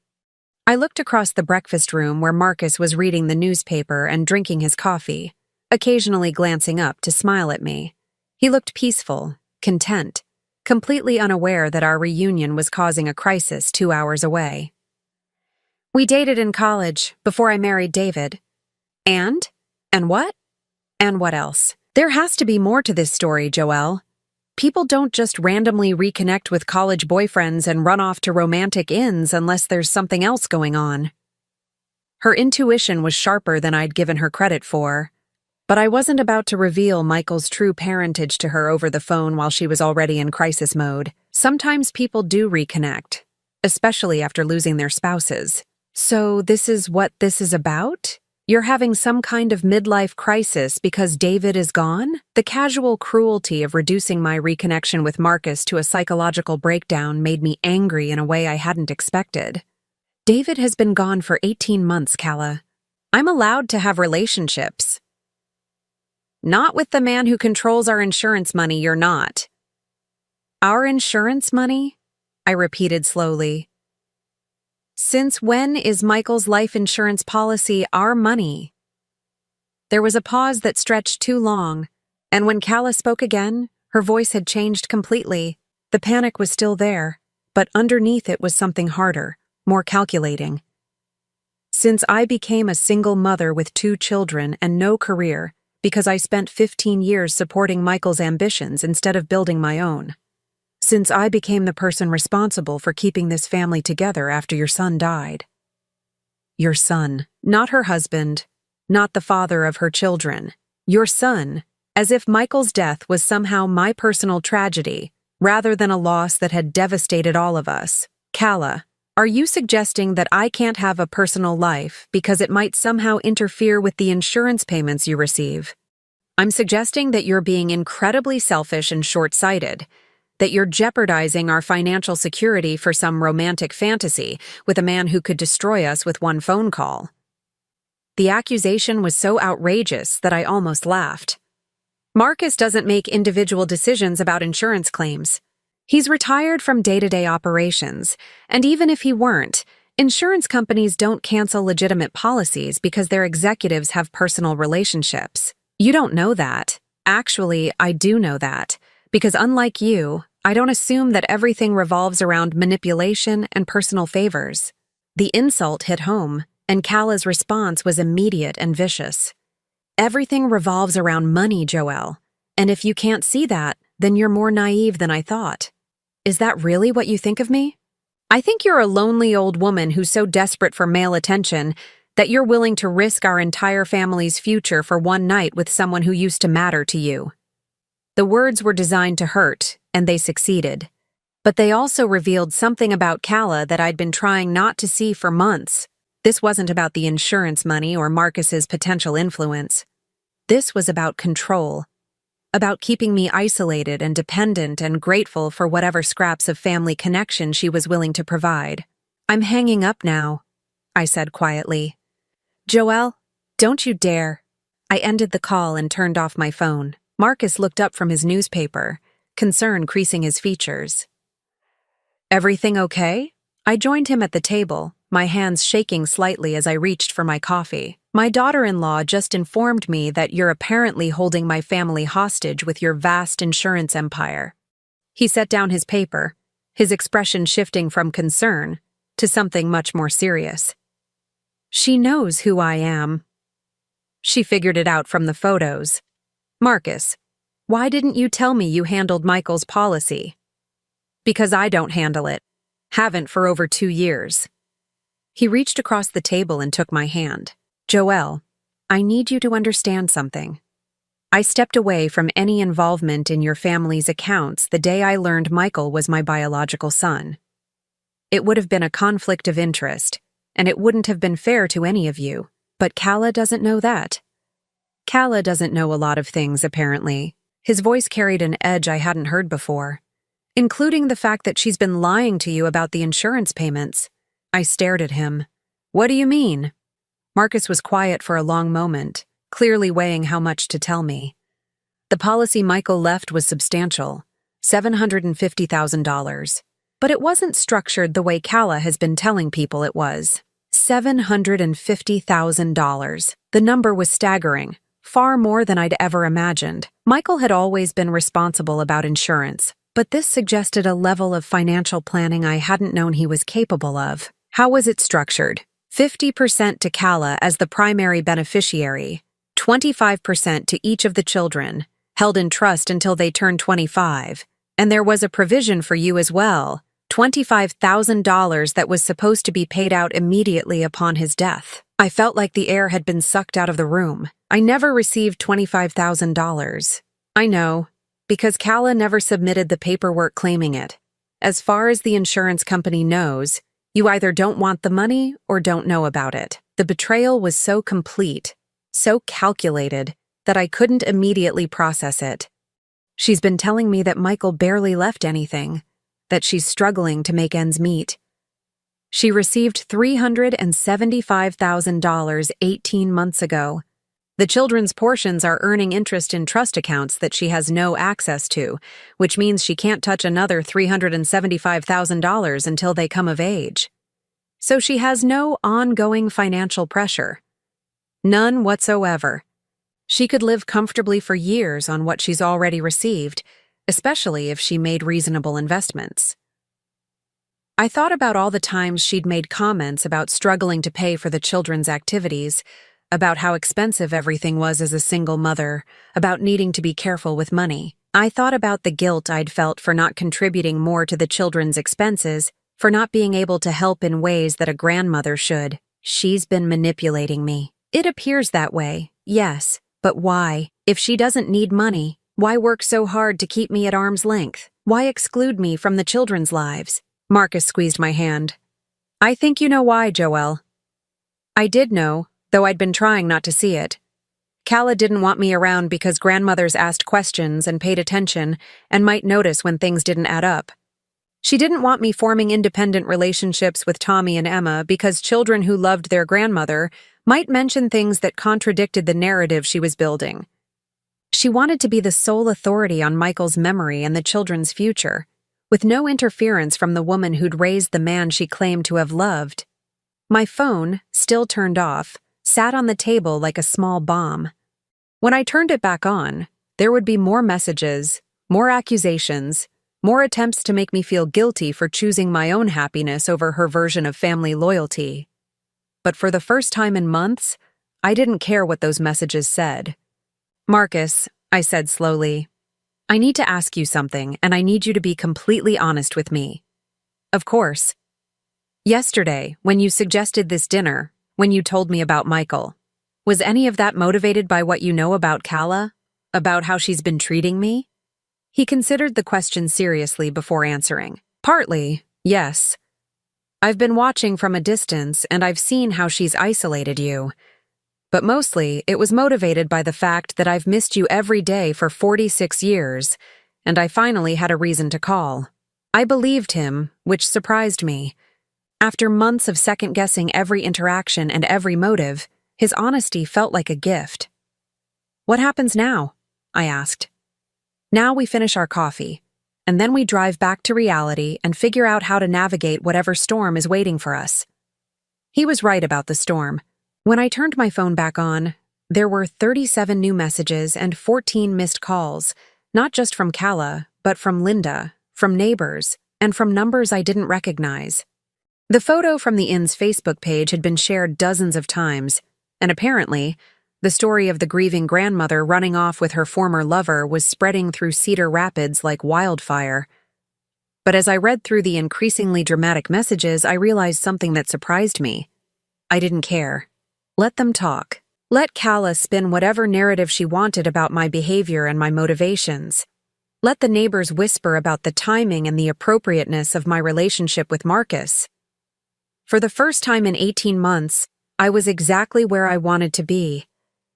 S1: I looked across the breakfast room where Marcus was reading the newspaper and drinking his coffee, occasionally glancing up to smile at me. He looked peaceful, content, completely unaware that our reunion was causing a crisis 2 hours away. "We dated in college, before I married David." "And? And what?" "And what else? There has to be more to this story, Joelle. People don't just randomly reconnect with college boyfriends and run off to romantic inns unless there's something else going on." Her intuition was sharper than I'd given her credit for, but I wasn't about to reveal Michael's true parentage to her over the phone while she was already in crisis mode. Sometimes people do reconnect, especially after losing their spouses. "So this is what this is about? You're having some kind of midlife crisis because David is gone?" The casual cruelty of reducing my reconnection with Marcus to a psychological breakdown made me angry in a way I hadn't expected. "David has been gone for 18 months, Calla. I'm allowed to have relationships." "Not with the man who controls our insurance money, you're not." "Our insurance money?" I repeated slowly. "Since when is Michael's life insurance policy our money?" There was a pause that stretched too long, and when Calla spoke again, her voice had changed completely. The panic was still there, but underneath it was something harder, more calculating. "Since I became a single mother with 2 children and no career, because I spent 15 years supporting Michael's ambitions instead of building my own. Since I became the person responsible for keeping this family together after your son died." Your son, not her husband, not the father of her children. Your son, as if Michael's death was somehow my personal tragedy, rather than a loss that had devastated all of us. "Calla, are you suggesting that I can't have a personal life because it might somehow interfere with the insurance payments you receive?" "I'm suggesting that you're being incredibly selfish and short-sighted, that you're jeopardizing our financial security for some romantic fantasy with a man who could destroy us with one phone call." The accusation was so outrageous that I almost laughed. "Marcus doesn't make individual decisions about insurance claims. He's retired from day-to-day operations, and even if he weren't, insurance companies don't cancel legitimate policies because their executives have personal relationships. You don't know that. Actually, I do know that. Because unlike you, I don't assume that everything revolves around manipulation and personal favors." The insult hit home, and Calla's response was immediate and vicious. "Everything revolves around money, Joelle. And if you can't see that, then you're more naive than I thought. Is that really what you think of me? I think you're a lonely old woman who's so desperate for male attention that you're willing to risk our entire family's future for one night with someone who used to matter to you." The words were designed to hurt, and they succeeded. But they also revealed something about Calla that I'd been trying not to see for months. This wasn't about the insurance money or Marcus's potential influence. This was about control, about keeping me isolated and dependent and grateful for whatever scraps of family connection she was willing to provide. "I'm hanging up now," I said quietly. "Joelle, don't you dare." I ended the call and turned off my phone. Marcus looked up from his newspaper, concern creasing his features. "Everything okay?" I joined him at the table, my hands shaking slightly as I reached for my coffee. "My daughter-in-law just informed me that you're apparently holding my family hostage with your vast insurance empire." He set down his paper, his expression shifting from concern to something much more serious. "She knows who I am. She figured it out from the photos. Marcus, why didn't you tell me you handled Michael's policy?" "Because I don't handle it. Haven't for over 2 years." He reached across the table and took my hand. "Joelle, I need you to understand something. I stepped away from any involvement in your family's accounts the day I learned Michael was my biological son. It would have been a conflict of interest, and it wouldn't have been fair to any of you, but Kala doesn't know that. Kala doesn't know a lot of things, apparently." His voice carried an edge I hadn't heard before, including the fact that she's been lying to you about the insurance payments. I stared at him. "What do you mean?" Marcus was quiet for a long moment, clearly weighing how much to tell me. "The policy Michael left was substantial, $750,000. But it wasn't structured the way Kala has been telling people it was. $750,000. The number was staggering, far more than I'd ever imagined. Michael had always been responsible about insurance, but this suggested a level of financial planning I hadn't known he was capable of. How was it structured? 50% to Kala as the primary beneficiary, 25% to each of the children, held in trust until they turned 25, and there was a provision for you as well, $25,000 that was supposed to be paid out immediately upon his death. I felt like the air had been sucked out of the room. I never received $25,000. I know, because Kala never submitted the paperwork claiming it. As far as the insurance company knows, you either don't want the money or don't know about it. The betrayal was so complete, so calculated, that I couldn't immediately process it. She's been telling me that Michael barely left anything, that she's struggling to make ends meet. She received $375,000 18 months ago. The children's portions are earning interest in trust accounts that she has no access to, which means she can't touch another $375,000 until they come of age. So she has no ongoing financial pressure. None whatsoever. She could live comfortably for years on what she's already received, especially if she made reasonable investments. I thought about all the times she'd made comments about struggling to pay for the children's activities, about how expensive everything was as a single mother, about needing to be careful with money. I thought about the guilt I'd felt for not contributing more to the children's expenses, for not being able to help in ways that a grandmother should. She's been manipulating me. It appears that way, yes, but why? If she doesn't need money, why work so hard to keep me at arm's length? Why exclude me from the children's lives? Marcus squeezed my hand. "I think you know why, Joelle." I did know, though I'd been trying not to see it. Kala didn't want me around because grandmothers asked questions and paid attention and might notice when things didn't add up. She didn't want me forming independent relationships with Tommy and Emma because children who loved their grandmother might mention things that contradicted the narrative she was building. She wanted to be the sole authority on Michael's memory and the children's future, with no interference from the woman who'd raised the man she claimed to have loved. My phone, still turned off, sat on the table like a small bomb. When I turned it back on, there would be more messages, more accusations, more attempts to make me feel guilty for choosing my own happiness over her version of family loyalty. But for the first time in months, I didn't care what those messages said. "Marcus," I said slowly, "I need to ask you something, and I need you to be completely honest with me." "Of course." "Yesterday, when you suggested this dinner, when you told me about Michael, was any of that motivated by what you know about Kala? About how she's been treating me?" He considered the question seriously before answering. "Partly, yes. I've been watching from a distance and I've seen how she's isolated you. But mostly, it was motivated by the fact that I've missed you every day for 46 years, and I finally had a reason to call." I believed him, which surprised me. After months of second-guessing every interaction and every motive, his honesty felt like a gift. "What happens now?" I asked. Now we finish our coffee, and then we drive back to reality and figure out how to navigate whatever storm is waiting for us. He was right about the storm. When I turned my phone back on, there were 37 new messages and 14 missed calls, not just from Kala, but from Linda, from neighbors, and from numbers I didn't recognize. The photo from the inn's Facebook page had been shared dozens of times, and apparently, the story of the grieving grandmother running off with her former lover was spreading through Cedar Rapids like wildfire. But as I read through the increasingly dramatic messages, I realized something that surprised me. I didn't care. Let them talk. Let Kala spin whatever narrative she wanted about my behavior and my motivations. Let the neighbors whisper about the timing and the appropriateness of my relationship with Marcus. For the first time in 18 months, I was exactly where I wanted to be,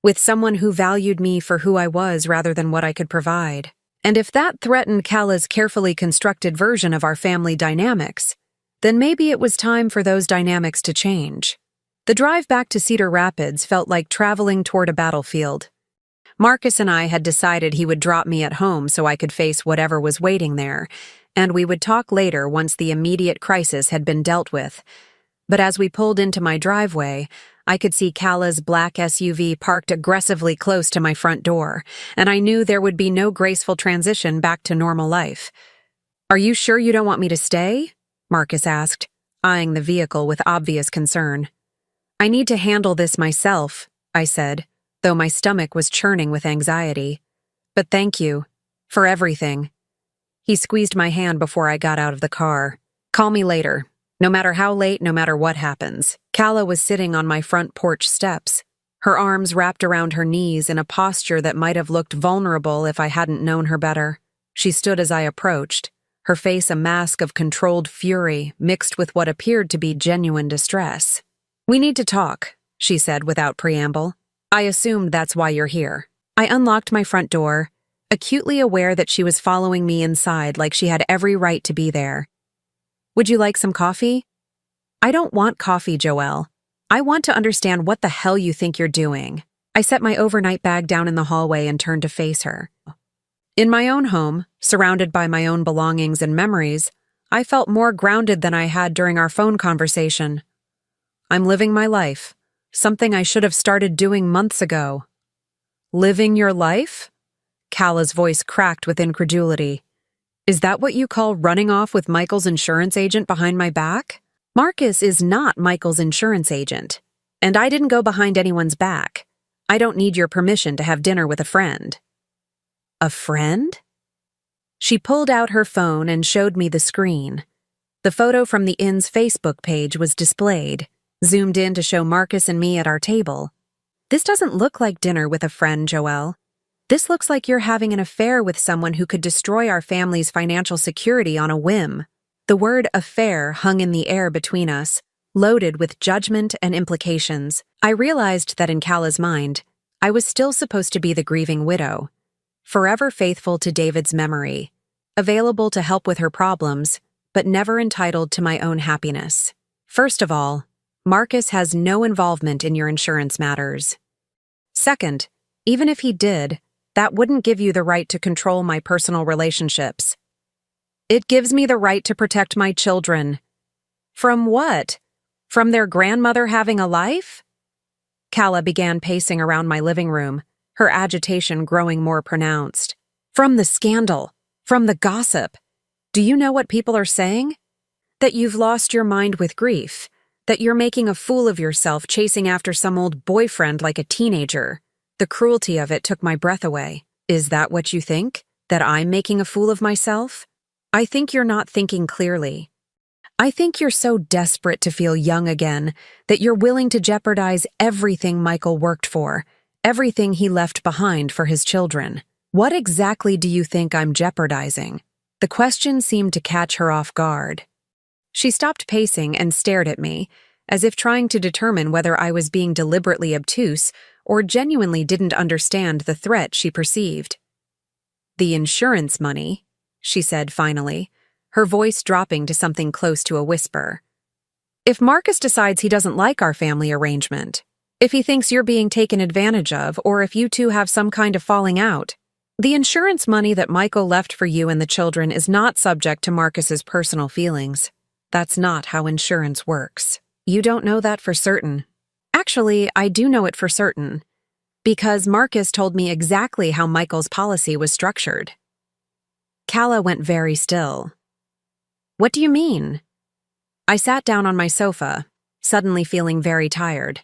S1: with someone who valued me for who I was rather than what I could provide. And if that threatened Kala's carefully constructed version of our family dynamics, then maybe it was time for those dynamics to change. The drive back to Cedar Rapids felt like traveling toward a battlefield. Marcus and I had decided he would drop me at home so I could face whatever was waiting there, and we would talk later once the immediate crisis had been dealt with. But as we pulled into my driveway, I could see Kala's black SUV parked aggressively close to my front door, and I knew there would be no graceful transition back to normal life. "Are you sure you don't want me to stay?" Marcus asked, eyeing the vehicle with obvious concern. "I need to handle this myself," I said, though my stomach was churning with anxiety. "But thank you. For everything." He squeezed my hand before I got out of the car. "Call me later. No matter how late, no matter what happens." Kala was sitting on my front porch steps, her arms wrapped around her knees in a posture that might have looked vulnerable if I hadn't known her better. She stood as I approached, her face a mask of controlled fury mixed with what appeared to be genuine distress. "We need to talk," she said without preamble. "I assumed that's why you're here." I unlocked my front door, acutely aware that she was following me inside like she had every right to be there. "Would you like some coffee?" "I don't want coffee, Joelle. I want to understand what the hell you think you're doing." I set my overnight bag down in the hallway and turned to face her. In my own home, surrounded by my own belongings and memories, I felt more grounded than I had during our phone conversation. "I'm living my life, something I should have started doing months ago." "Living your life?" Kala's voice cracked with incredulity. "Is that what you call running off with Michael's insurance agent behind my back?" Marcus is not Michael's insurance agent, and I didn't go behind anyone's back. I don't need your permission to have dinner with a friend. "A friend?" She pulled out her phone and showed me the screen. The photo from the inn's Facebook page was displayed, zoomed in to show Marcus and me at our table. "This doesn't look like dinner with a friend, Joelle. This looks like you're having an affair with someone who could destroy our family's financial security on a whim." The word affair hung in the air between us, loaded with judgment and implications. I realized that in Kala's mind, I was still supposed to be the grieving widow, forever faithful to David's memory, available to help with her problems, but never entitled to my own happiness. First of all, Marcus has no involvement in your insurance matters. Second, even if he did, that wouldn't give you the right to control my personal relationships. It gives me the right to protect my children. From what? From their grandmother having a life? Kala began pacing around my living room, her agitation growing more pronounced. From the scandal, from the gossip. Do you know what people are saying? That you've lost your mind with grief, that you're making a fool of yourself chasing after some old boyfriend like a teenager. The cruelty of it took my breath away. Is that what you think? That I'm making a fool of myself? I think you're not thinking clearly. I think you're so desperate to feel young again that you're willing to jeopardize everything Michael worked for, everything he left behind for his children. What exactly do you think I'm jeopardizing? The question seemed to catch her off guard. She stopped pacing and stared at me, as if trying to determine whether I was being deliberately obtuse or genuinely didn't understand the threat she perceived. "The insurance money," she said finally, her voice dropping to something close to a whisper. "If Marcus decides he doesn't like our family arrangement, if he thinks you're being taken advantage of, or if you two have some kind of falling out, The insurance money that Michael left for you and the children is not subject to Marcus's personal feelings. That's not how insurance works. You don't know that for certain. Actually, I do know it for certain, because Marcus told me exactly how Michael's policy was structured. Calla went very still. What do you mean? I sat down on my sofa, suddenly feeling very tired.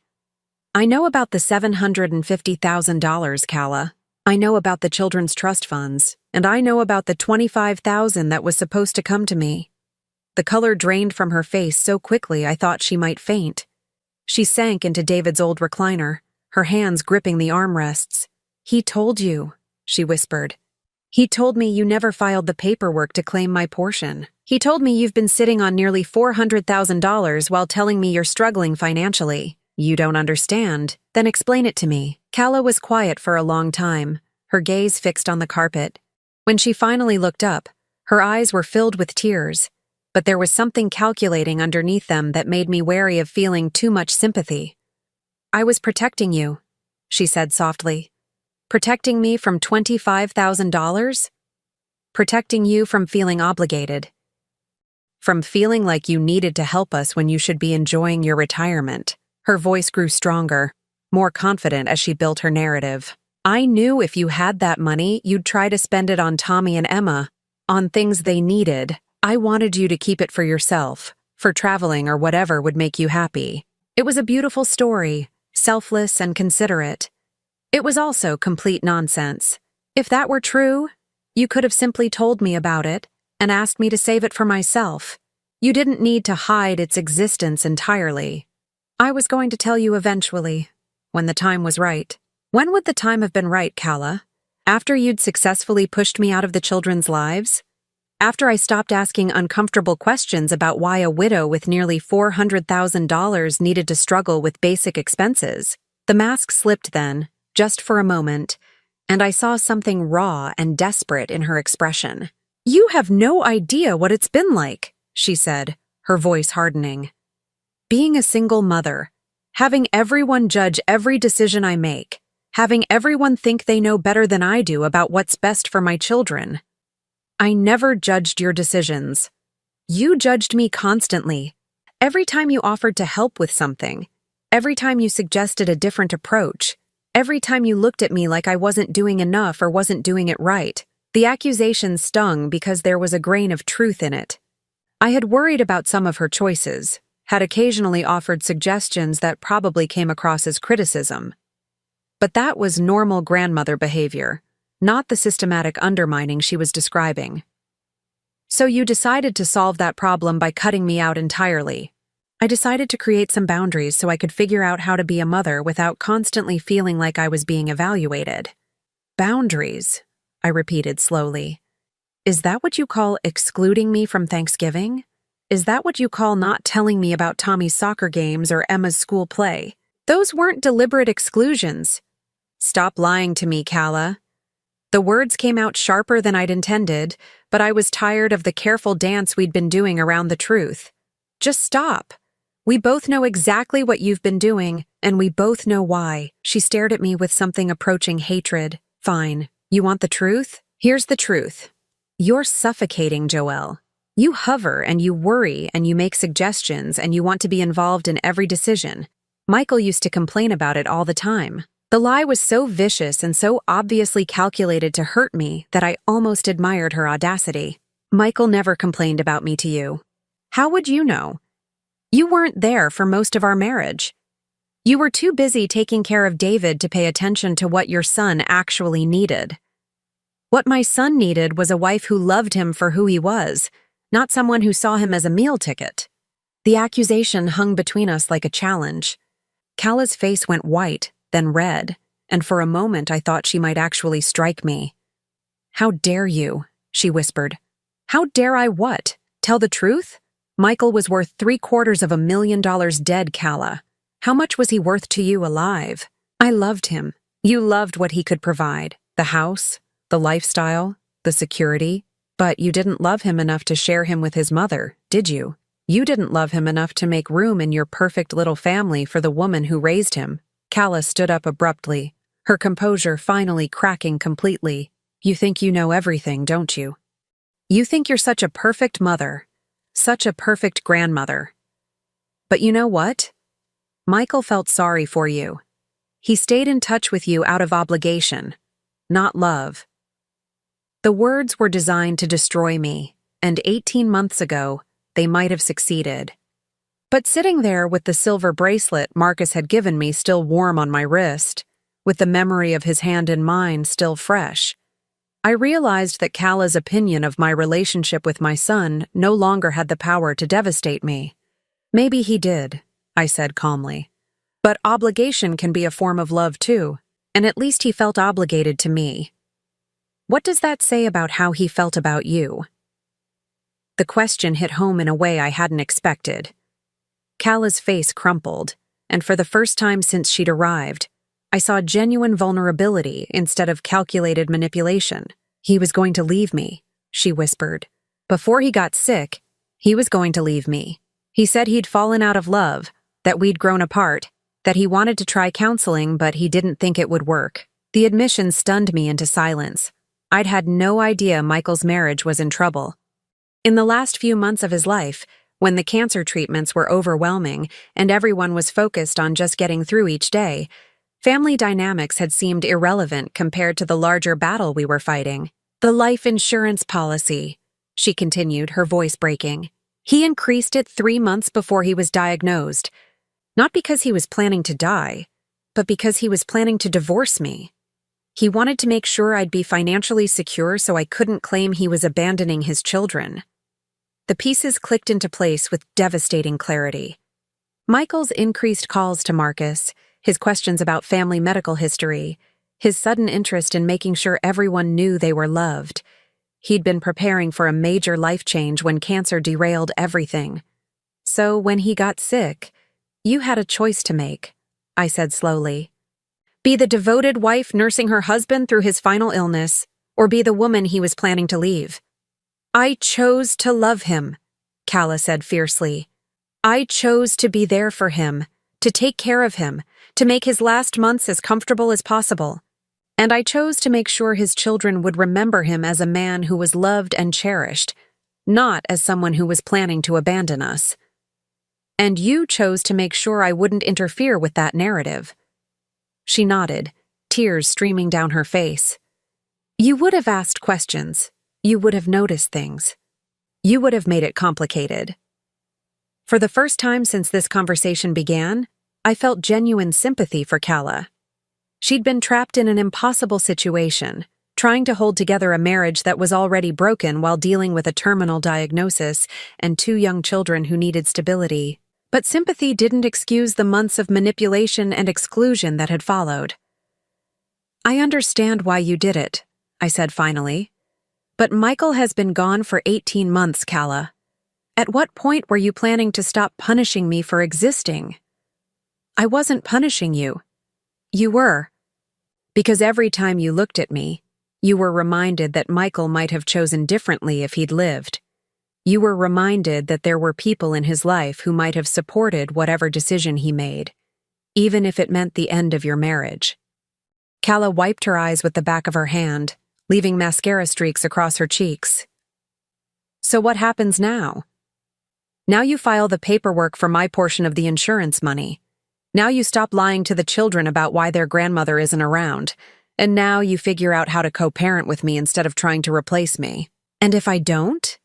S1: I know about the $750,000, Calla. I know about the children's trust funds, and I know about the $25,000 that was supposed to come to me. The color drained from her face so quickly I thought she might faint. She sank into David's old recliner, her hands gripping the armrests. He told you, she whispered. He told me you never filed the paperwork to claim my portion. He told me you've been sitting on nearly $400,000 while telling me you're struggling financially. You don't understand. Then explain it to me. Calla was quiet for a long time, her gaze fixed on the carpet. When she finally looked up, her eyes were filled with tears, but there was something calculating underneath them that made me wary of feeling too much sympathy. I was protecting you, she said softly. Protecting me from $25,000? Protecting you from feeling obligated. From feeling like you needed to help us when you should be enjoying your retirement. Her voice grew stronger, more confident as she built her narrative. I knew if you had that money, you'd try to spend it on Tommy and Emma, on things they needed. I wanted you to keep it for yourself, for traveling or whatever would make you happy. It was a beautiful story, selfless and considerate. It was also complete nonsense. If that were true, you could have simply told me about it and asked me to save it for myself. You didn't need to hide its existence entirely. I was going to tell you eventually, when the time was right. When would the time have been right, Calla? After you'd successfully pushed me out of the children's lives? After I stopped asking uncomfortable questions about why a widow with nearly $400,000 needed to struggle with basic expenses? The mask slipped then, just for a moment, and I saw something raw and desperate in her expression. You have no idea what it's been like, she said, her voice hardening. Being a single mother, having everyone judge every decision I make, having everyone think they know better than I do about what's best for my children. I never judged your decisions. You judged me constantly. Every time you offered to help with something, every time you suggested a different approach, every time you looked at me like I wasn't doing enough or wasn't doing it right. The accusation stung because there was a grain of truth in it. I had worried about some of her choices, had occasionally offered suggestions that probably came across as criticism. But that was normal grandmother behavior, not the systematic undermining she was describing. So you decided to solve that problem by cutting me out entirely. I decided to create some boundaries so I could figure out how to be a mother without constantly feeling like I was being evaluated. Boundaries, I repeated slowly. Is that what you call excluding me from Thanksgiving? Is that what you call not telling me about Tommy's soccer games or Emma's school play? Those weren't deliberate exclusions. Stop lying to me, Calla. The words came out sharper than I'd intended, but I was tired of the careful dance we'd been doing around the truth. Just stop. We both know exactly what you've been doing, and we both know why. She stared at me with something approaching hatred. Fine. You want the truth? Here's the truth. You're suffocating, Joelle. You hover and you worry and you make suggestions and you want to be involved in every decision. Michael used to complain about it all the time. The lie was so vicious and so obviously calculated to hurt me that I almost admired her audacity. Michael never complained about me to you. How would you know? You weren't there for most of our marriage. You were too busy taking care of David to pay attention to what your son actually needed. What my son needed was a wife who loved him for who he was, not someone who saw him as a meal ticket. The accusation hung between us like a challenge. Calla's face went white, then red, and for a moment I thought she might actually strike me. How dare you? She whispered. How dare I what? Tell the truth? Michael was worth $750,000 dead, Calla. How much was he worth to you alive? I loved him. You loved what he could provide. The house, the lifestyle, the security. But you didn't love him enough to share him with his mother, did you? You didn't love him enough to make room in your perfect little family for the woman who raised him. Calla stood up abruptly, her composure finally cracking completely. You think you know everything, don't you? You think you're such a perfect mother, such a perfect grandmother. But you know what? Michael felt sorry for you. He stayed in touch with you out of obligation, not love. The words were designed to destroy me, and 18 months ago, they might have succeeded. But sitting there with the silver bracelet Marcus had given me still warm on my wrist, with the memory of his hand in mine still fresh, I realized that Cala's opinion of my relationship with my son no longer had the power to devastate me. Maybe he did, I said calmly. But obligation can be a form of love too, and at least he felt obligated to me. What does that say about how he felt about you? The question hit home in a way I hadn't expected. Cala's face crumpled, and for the first time since she'd arrived, I saw genuine vulnerability instead of calculated manipulation. He was going to leave me, she whispered. Before he got sick, he was going to leave me. He said he'd fallen out of love, that we'd grown apart, that he wanted to try counseling but he didn't think it would work. The admission stunned me into silence. I'd had no idea Michael's marriage was in trouble. In the last few months of his life, when the cancer treatments were overwhelming and everyone was focused on just getting through each day, family dynamics had seemed irrelevant compared to the larger battle we were fighting. The life insurance policy, she continued, her voice breaking. He increased it 3 months before he was diagnosed, not because he was planning to die, but because he was planning to divorce me. He wanted to make sure I'd be financially secure so I couldn't claim he was abandoning his children. The pieces clicked into place with devastating clarity. Michael's increased calls to Marcus, his questions about family medical history, his sudden interest in making sure everyone knew they were loved. He'd been preparing for a major life change when cancer derailed everything. So when he got sick, you had a choice to make, I said slowly. Be the devoted wife nursing her husband through his final illness, or be the woman he was planning to leave. I chose to love him, Cala said fiercely. I chose to be there for him, to take care of him, to make his last months as comfortable as possible. And I chose to make sure his children would remember him as a man who was loved and cherished, not as someone who was planning to abandon us. And you chose to make sure I wouldn't interfere with that narrative. She nodded, tears streaming down her face. You would have asked questions. You would have noticed things. You would have made it complicated. For the first time since this conversation began, I felt genuine sympathy for Cala. She'd been trapped in an impossible situation, trying to hold together a marriage that was already broken while dealing with a terminal diagnosis and 2 young children who needed stability. But sympathy didn't excuse the months of manipulation and exclusion that had followed. I understand why you did it, I said finally. But Michael has been gone for 18 months, Cala. At what point were you planning to stop punishing me for existing? I wasn't punishing you. You were. Because every time you looked at me, you were reminded that Michael might have chosen differently if he'd lived. You were reminded that there were people in his life who might have supported whatever decision he made, even if it meant the end of your marriage. Cala wiped her eyes with the back of her hand, leaving mascara streaks across her cheeks. So what happens now? Now you file the paperwork for my portion of the insurance money. Now you stop lying to the children about why their grandmother isn't around. And now you figure out how to co-parent with me instead of trying to replace me. And if I don't?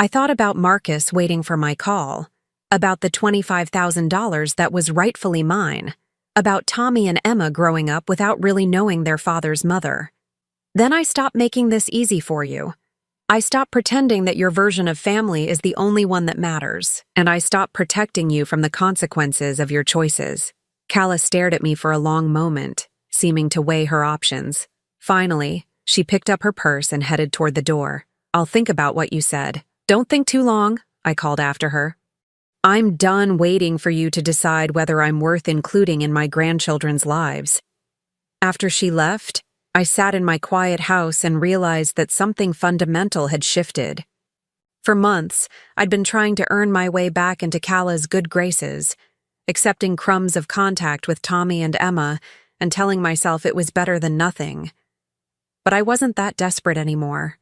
S1: I thought about Marcus waiting for my call, about the $25,000 that was rightfully mine, about Tommy and Emma growing up without really knowing their father's mother. Then I stopped making this easy for you. I stopped pretending that your version of family is the only one that matters, and I stopped protecting you from the consequences of your choices. Cala stared at me for a long moment, seeming to weigh her options. Finally, she picked up her purse and headed toward the door. I'll think about what you said. Don't think too long, I called after her. I'm done waiting for you to decide whether I'm worth including in my grandchildren's lives. After she left, I sat in my quiet house and realized that something fundamental had shifted. For months, I'd been trying to earn my way back into Cala's good graces, accepting crumbs of contact with Tommy and Emma and telling myself it was better than nothing. but I wasn't that desperate anymore.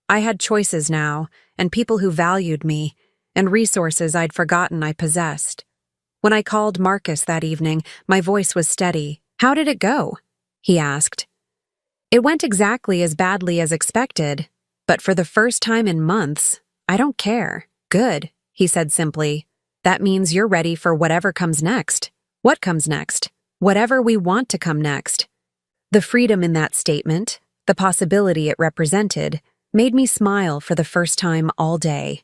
S1: I had choices now, and people who valued me, and resources I'd forgotten I possessed. When I called Marcus that evening, my voice was steady. "How did it go?" he asked. "It went exactly as badly as expected, but for the first time in months, I don't care." "Good," he said simply. "That means you're ready for whatever comes next." "What comes next?" "Whatever we want to come next." The freedom in that statement, the possibility it represented, made me smile for the first time all day.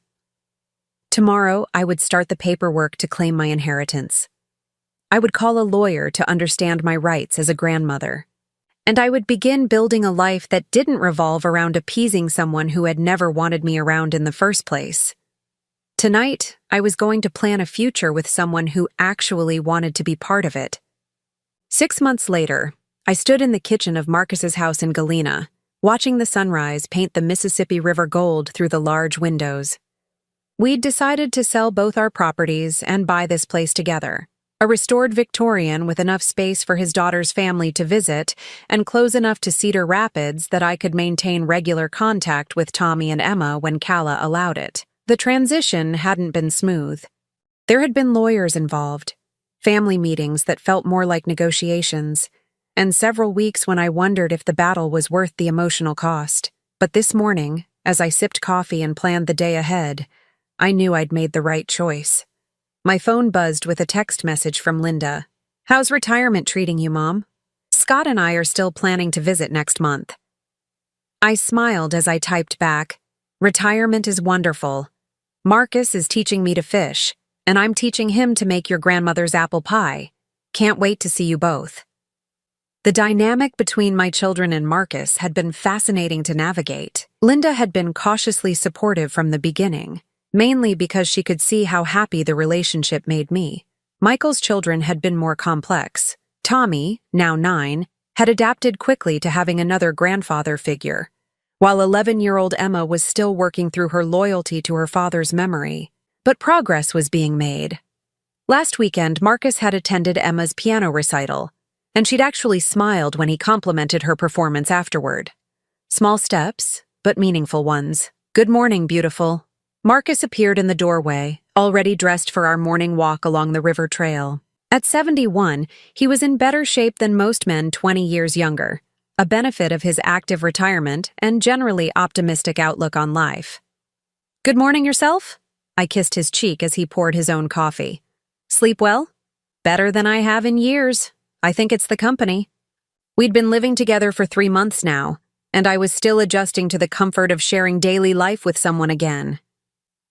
S1: Tomorrow, I would start the paperwork to claim my inheritance. I would call a lawyer to understand my rights as a grandmother. And I would begin building a life that didn't revolve around appeasing someone who had never wanted me around in the first place. Tonight, I was going to plan a future with someone who actually wanted to be part of it. 6 months later, I stood in the kitchen of Marcus's house in Galena, watching the sunrise paint the Mississippi River gold through the large windows. We'd decided to sell both our properties and buy this place together, a restored Victorian with enough space for his daughter's family to visit and close enough to Cedar Rapids that I could maintain regular contact with Tommy and Emma when Calla allowed it. The transition hadn't been smooth. There had been lawyers involved, family meetings that felt more like negotiations, and several weeks when I wondered if the battle was worth the emotional cost. But this morning, as I sipped coffee and planned the day ahead, I knew I'd made the right choice. My phone buzzed with a text message from Linda. "How's retirement treating you, Mom? Scott and I are still planning to visit next month." I smiled as I typed back, "Retirement is wonderful. Marcus is teaching me to fish, and I'm teaching him to make your grandmother's apple pie. Can't wait to see you both." The dynamic between my children and Marcus had been fascinating to navigate. Linda had been cautiously supportive from the beginning, mainly because she could see how happy the relationship made me. Michael's children had been more complex. Tommy, now 9, had adapted quickly to having another grandfather figure, while 11-year-old Emma was still working through her loyalty to her father's memory. But progress was being made. Last weekend, Marcus had attended Emma's piano recital, and she'd actually smiled when he complimented her performance afterward. Small steps, but meaningful ones. "Good morning, beautiful." Marcus appeared in the doorway, already dressed for our morning walk along the river trail. At 71, he was in better shape than most men 20 years younger, a benefit of his active retirement and generally optimistic outlook on life. "Good morning yourself?" I kissed his cheek as he poured his own coffee. "Sleep well?" "Better than I have in years. I think it's the company." We'd been living together for 3 months now, and I was still adjusting to the comfort of sharing daily life with someone again.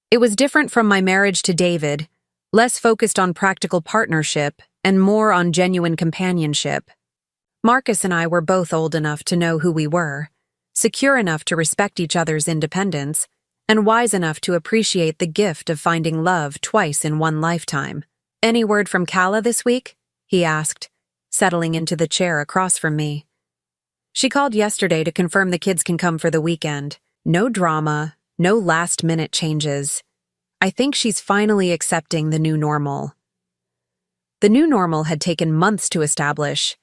S1: It was different from my marriage to David, less focused on practical partnership and more on genuine companionship. Marcus and I were both old enough to know who we were, secure enough to respect each other's independence, and wise enough to appreciate the gift of finding love twice in one lifetime. "Any word from Calla this week?" he asked, settling into the chair across from me. "She called yesterday to confirm the kids can come for the weekend. No drama, no last-minute changes. I think she's finally accepting the new normal." The new normal had taken months to establish.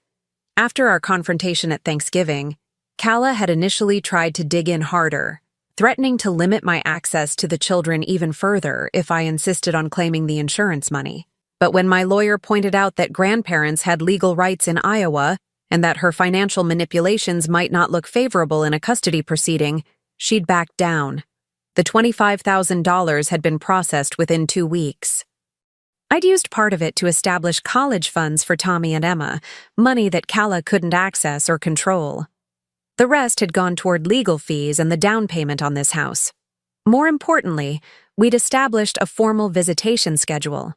S1: After our confrontation at Thanksgiving, Calla had initially tried to dig in harder, threatening to limit my access to the children even further if I insisted on claiming the insurance money. But when my lawyer pointed out that grandparents had legal rights in Iowa and that her financial manipulations might not look favorable in a custody proceeding, she'd backed down. The $25,000 had been processed within 2 weeks. I'd used part of it to establish college funds for Tommy and Emma, money that Calla couldn't access or control. The rest had gone toward legal fees and the down payment on this house. More importantly, we'd established a formal visitation schedule.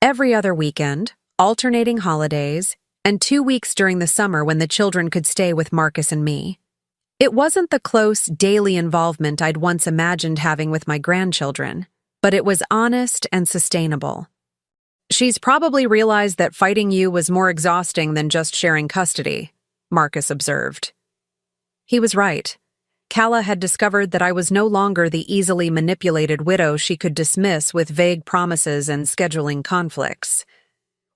S1: Every other weekend, alternating holidays, and 2 weeks during the summer when the children could stay with Marcus and me. It wasn't the close, daily involvement I'd once imagined having with my grandchildren, but it was honest and sustainable. "She's probably realized that fighting you was more exhausting than just sharing custody," Marcus observed. He was right. Calla had discovered that I was no longer the easily manipulated widow she could dismiss with vague promises and scheduling conflicts.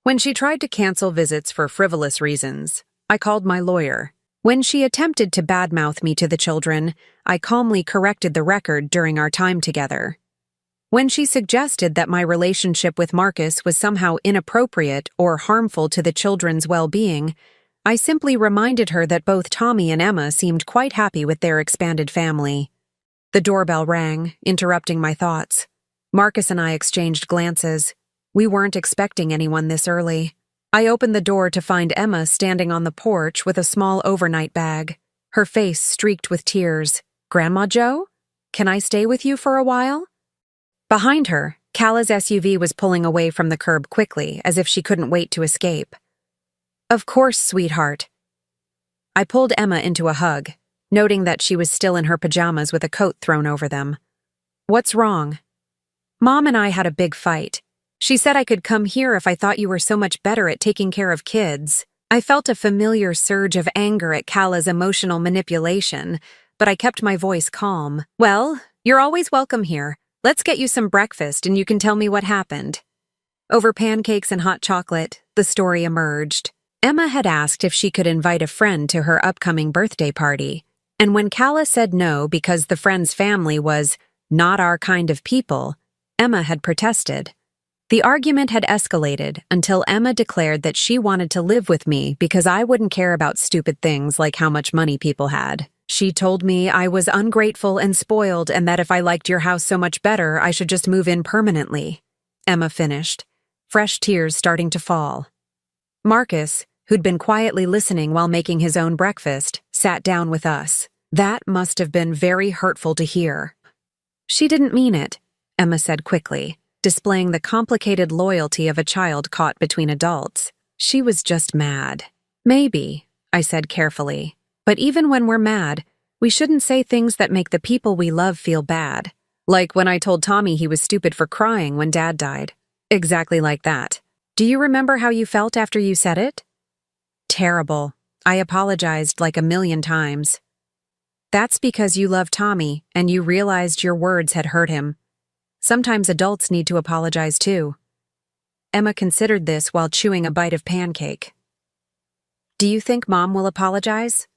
S1: When she tried to cancel visits for frivolous reasons, I called my lawyer. When she attempted to badmouth me to the children, I calmly corrected the record during our time together. When she suggested that my relationship with Marcus was somehow inappropriate or harmful to the children's well-being, I simply reminded her that both Tommy and Emma seemed quite happy with their expanded family. The doorbell rang, interrupting my thoughts. Marcus and I exchanged glances. We weren't expecting anyone this early. I opened the door to find Emma standing on the porch with a small overnight bag, her face streaked with tears. "Grandma Jo? Can I stay with you for a while?" Behind her, Kala's SUV was pulling away from the curb quickly, as if she couldn't wait to escape. "Of course, sweetheart." I pulled Emma into a hug, noting that she was still in her pajamas with a coat thrown over them. "What's wrong?" "Mom and I had a big fight. She said I could come here if I thought you were so much better at taking care of kids." I felt a familiar surge of anger at Kala's emotional manipulation, but I kept my voice calm. "Well, you're always welcome here. Let's get you some breakfast and you can tell me what happened." Over pancakes and hot chocolate, the story emerged. Emma had asked if she could invite a friend to her upcoming birthday party, and when Kala said no because the friend's family was not our kind of people, Emma had protested. The argument had escalated until Emma declared that she wanted to live with me because I wouldn't care about stupid things like how much money people had. She told me I was ungrateful and spoiled and that if I liked your house so much better, I should just move in permanently. Emma finished, fresh tears starting to fall. Marcus, who'd been quietly listening while making his own breakfast, sat down with us. That must have been very hurtful to hear. "She didn't mean it," Emma said quickly, displaying the complicated loyalty of a child caught between adults. "She was just mad." "Maybe," I said carefully. "But even when we're mad, we shouldn't say things that make the people we love feel bad. Like when I told Tommy he was stupid for crying when Dad died. Exactly like that. Do you remember how you felt after you said it?" "Terrible. I apologized like 1,000,000 times." "That's because you love Tommy and you realized your words had hurt him. Sometimes adults need to apologize too." Emma considered this while chewing a bite of pancake. "Do you think Mom will apologize?"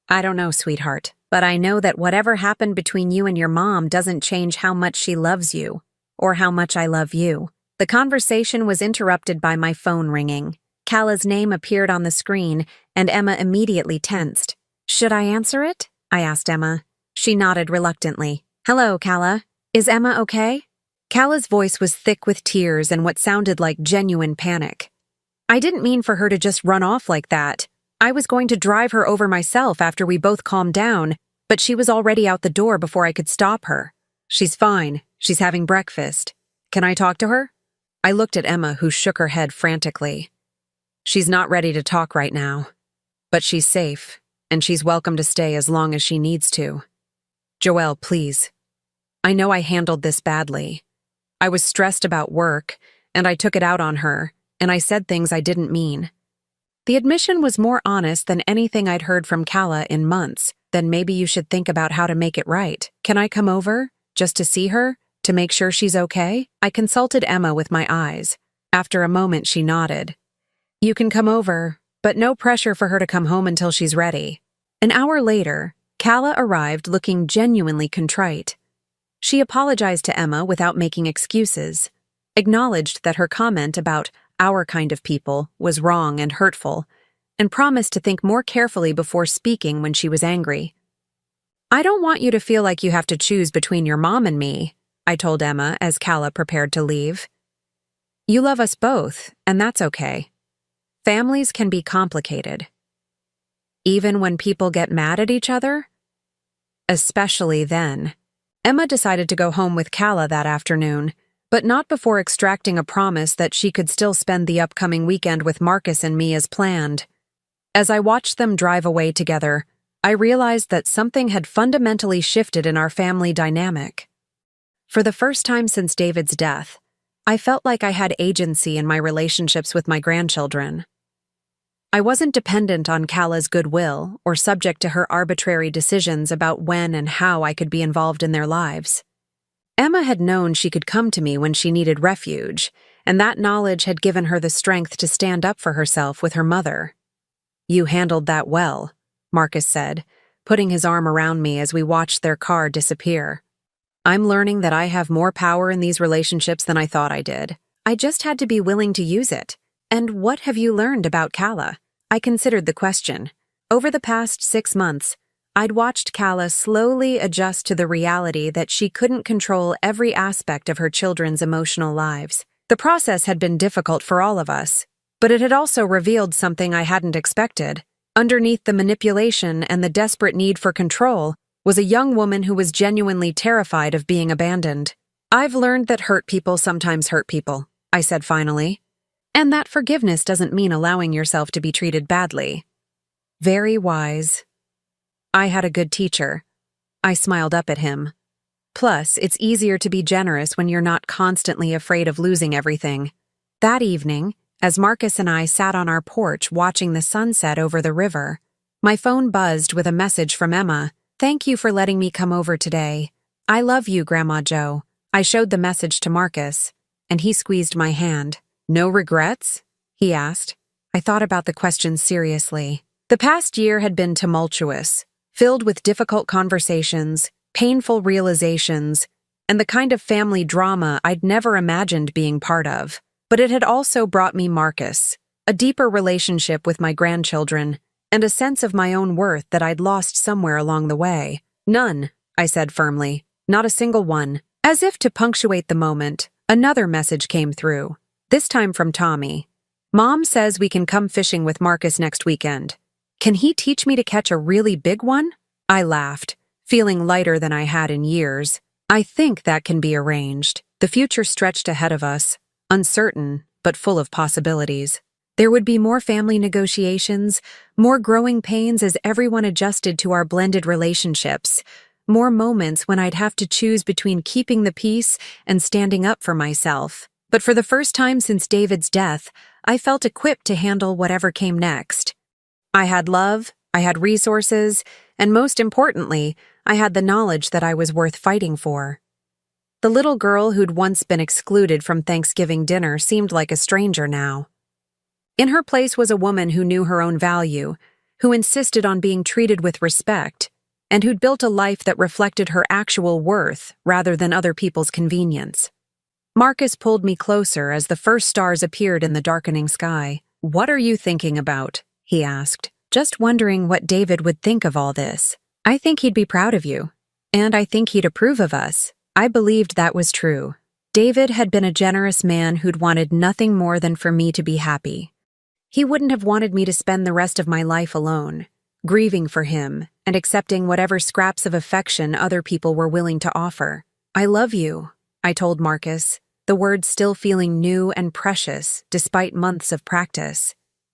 S1: "I don't know, sweetheart, but I know that whatever happened between you and your mom doesn't change how much she loves you, or how much I love you." The conversation was interrupted by my phone ringing. Kala's name appeared on the screen, and Emma immediately tensed. "Should I answer it?" I asked Emma. She nodded reluctantly. "Hello, Kala. Is Emma okay?" Kala's voice was thick with tears and what sounded like genuine panic. "I didn't mean for her to just run off like that. I was going to drive her over myself after we both calmed down, but she was already out the door before I could stop her. She's fine. She's having breakfast. Can I talk to her?" I looked at Emma, who shook her head frantically. "She's not ready to talk right now. But she's safe, and she's welcome to stay as long as she needs to. Joelle, please. I know I handled this badly. I was stressed about work, and I took it out on her, and I said things I didn't mean." The admission was more honest than anything I'd heard from Kala in months. "Then maybe you should think about how to make it right. Can I come over, just to see her, to make sure she's okay?" I consulted Emma with my eyes. After a moment, she nodded. "You can come over, but no pressure for her to come home until she's ready." An hour later, Kala arrived looking genuinely contrite. She apologized to Emma without making excuses, acknowledged that her comment about our kind of people was wrong and hurtful, and promised to think more carefully before speaking when she was angry. "I don't want you to feel like you have to choose between your mom and me," I told Emma as Kala prepared to leave. "You love us both, and that's okay. Families can be complicated. Even when people get mad at each other? Especially then." Emma decided to go home with Kala that afternoon, but not before extracting a promise that she could still spend the upcoming weekend with Marcus and me as planned. As I watched them drive away together, I realized that something had fundamentally shifted in our family dynamic. For the first time since David's death, I felt like I had agency in my relationships with my grandchildren. I wasn't dependent on Kala's goodwill or subject to her arbitrary decisions about when and how I could be involved in their lives. Emma had known she could come to me when she needed refuge, and that knowledge had given her the strength to stand up for herself with her mother. You handled that well, Marcus said, putting his arm around me as we watched their car disappear. I'm learning that I have more power in these relationships than I thought I did. I just had to be willing to use it. And what have you learned about Kala? I considered the question. Over the past 6 months, I'd watched Kala slowly adjust to the reality that she couldn't control every aspect of her children's emotional lives. The process had been difficult for all of us, but it had also revealed something I hadn't expected. Underneath the manipulation and the desperate need for control was a young woman who was genuinely terrified of being abandoned. I've learned that hurt people sometimes hurt people, I said finally. And that forgiveness doesn't mean allowing yourself to be treated badly. Very wise. I had a good teacher. I smiled up at him. Plus, it's easier to be generous when you're not constantly afraid of losing everything. That evening, as Marcus and I sat on our porch watching the sunset over the river, my phone buzzed with a message from Emma. Thank you for letting me come over today. I love you, Grandma Jo. I showed the message to Marcus, and he squeezed my hand. No regrets? He asked. I thought about the question seriously. The past year had been tumultuous, filled with difficult conversations, painful realizations, and the kind of family drama I'd never imagined being part of. But it had also brought me Marcus, a deeper relationship with my grandchildren, and a sense of my own worth that I'd lost somewhere along the way. None, I said firmly. Not a single one. As if to punctuate the moment, another message came through. This time from Tommy. Mom says we can come fishing with Marcus next weekend. Can he teach me to catch a really big one? I laughed, feeling lighter than I had in years. I think that can be arranged. The future stretched ahead of us, uncertain, but full of possibilities. There would be more family negotiations, more growing pains as everyone adjusted to our blended relationships, more moments when I'd have to choose between keeping the peace and standing up for myself. But for the first time since David's death, I felt equipped to handle whatever came next. I had love, I had resources, and most importantly, I had the knowledge that I was worth fighting for. The little girl who'd once been excluded from Thanksgiving dinner seemed like a stranger now. In her place was a woman who knew her own value, who insisted on being treated with respect, and who'd built a life that reflected her actual worth rather than other people's convenience. Marcus pulled me closer as the first stars appeared in the darkening sky. What are you thinking about? He asked. Just wondering what David would think of all this. I think he'd be proud of you. And I think he'd approve of us. I believed that was true. David had been a generous man who'd wanted nothing more than for me to be happy. He wouldn't have wanted me to spend the rest of my life alone, grieving for him and accepting whatever scraps of affection other people were willing to offer. I love you, I told Marcus, the words still feeling new and precious despite months of practice.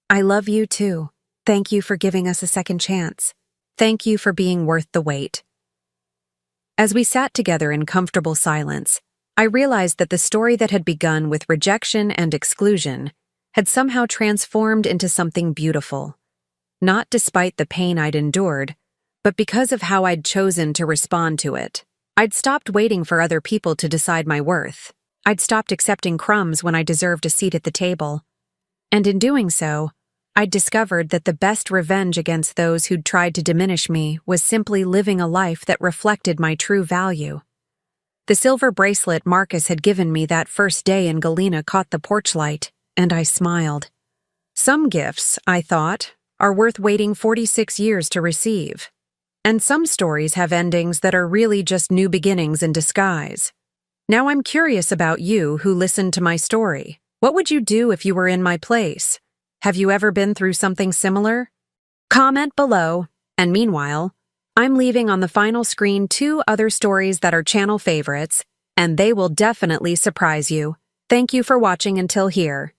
S1: I love you too. Thank you for giving us a second chance. Thank you for being worth the wait. As we sat together in comfortable silence, I realized that the story that had begun with rejection and exclusion had somehow transformed into something beautiful. Not despite the pain I'd endured, but because of how I'd chosen to respond to it. I'd stopped waiting for other people to decide my worth. I'd stopped accepting crumbs when I deserved a seat at the table. And in doing so, I'd discovered that the best revenge against those who'd tried to diminish me was simply living a life that reflected my true value. The silver bracelet Marcus had given me that first day in Galena caught the porch light, and I smiled. Some gifts, I thought, are worth waiting 46 years to receive. And some stories have endings that are really just new beginnings in disguise. Now I'm curious about you who listened to my story. What would you do if you were in my place? Have you ever been through something similar? Comment below. And meanwhile, I'm leaving on the final screen 2 other stories that are channel favorites, and they will definitely surprise you. Thank you for watching until here.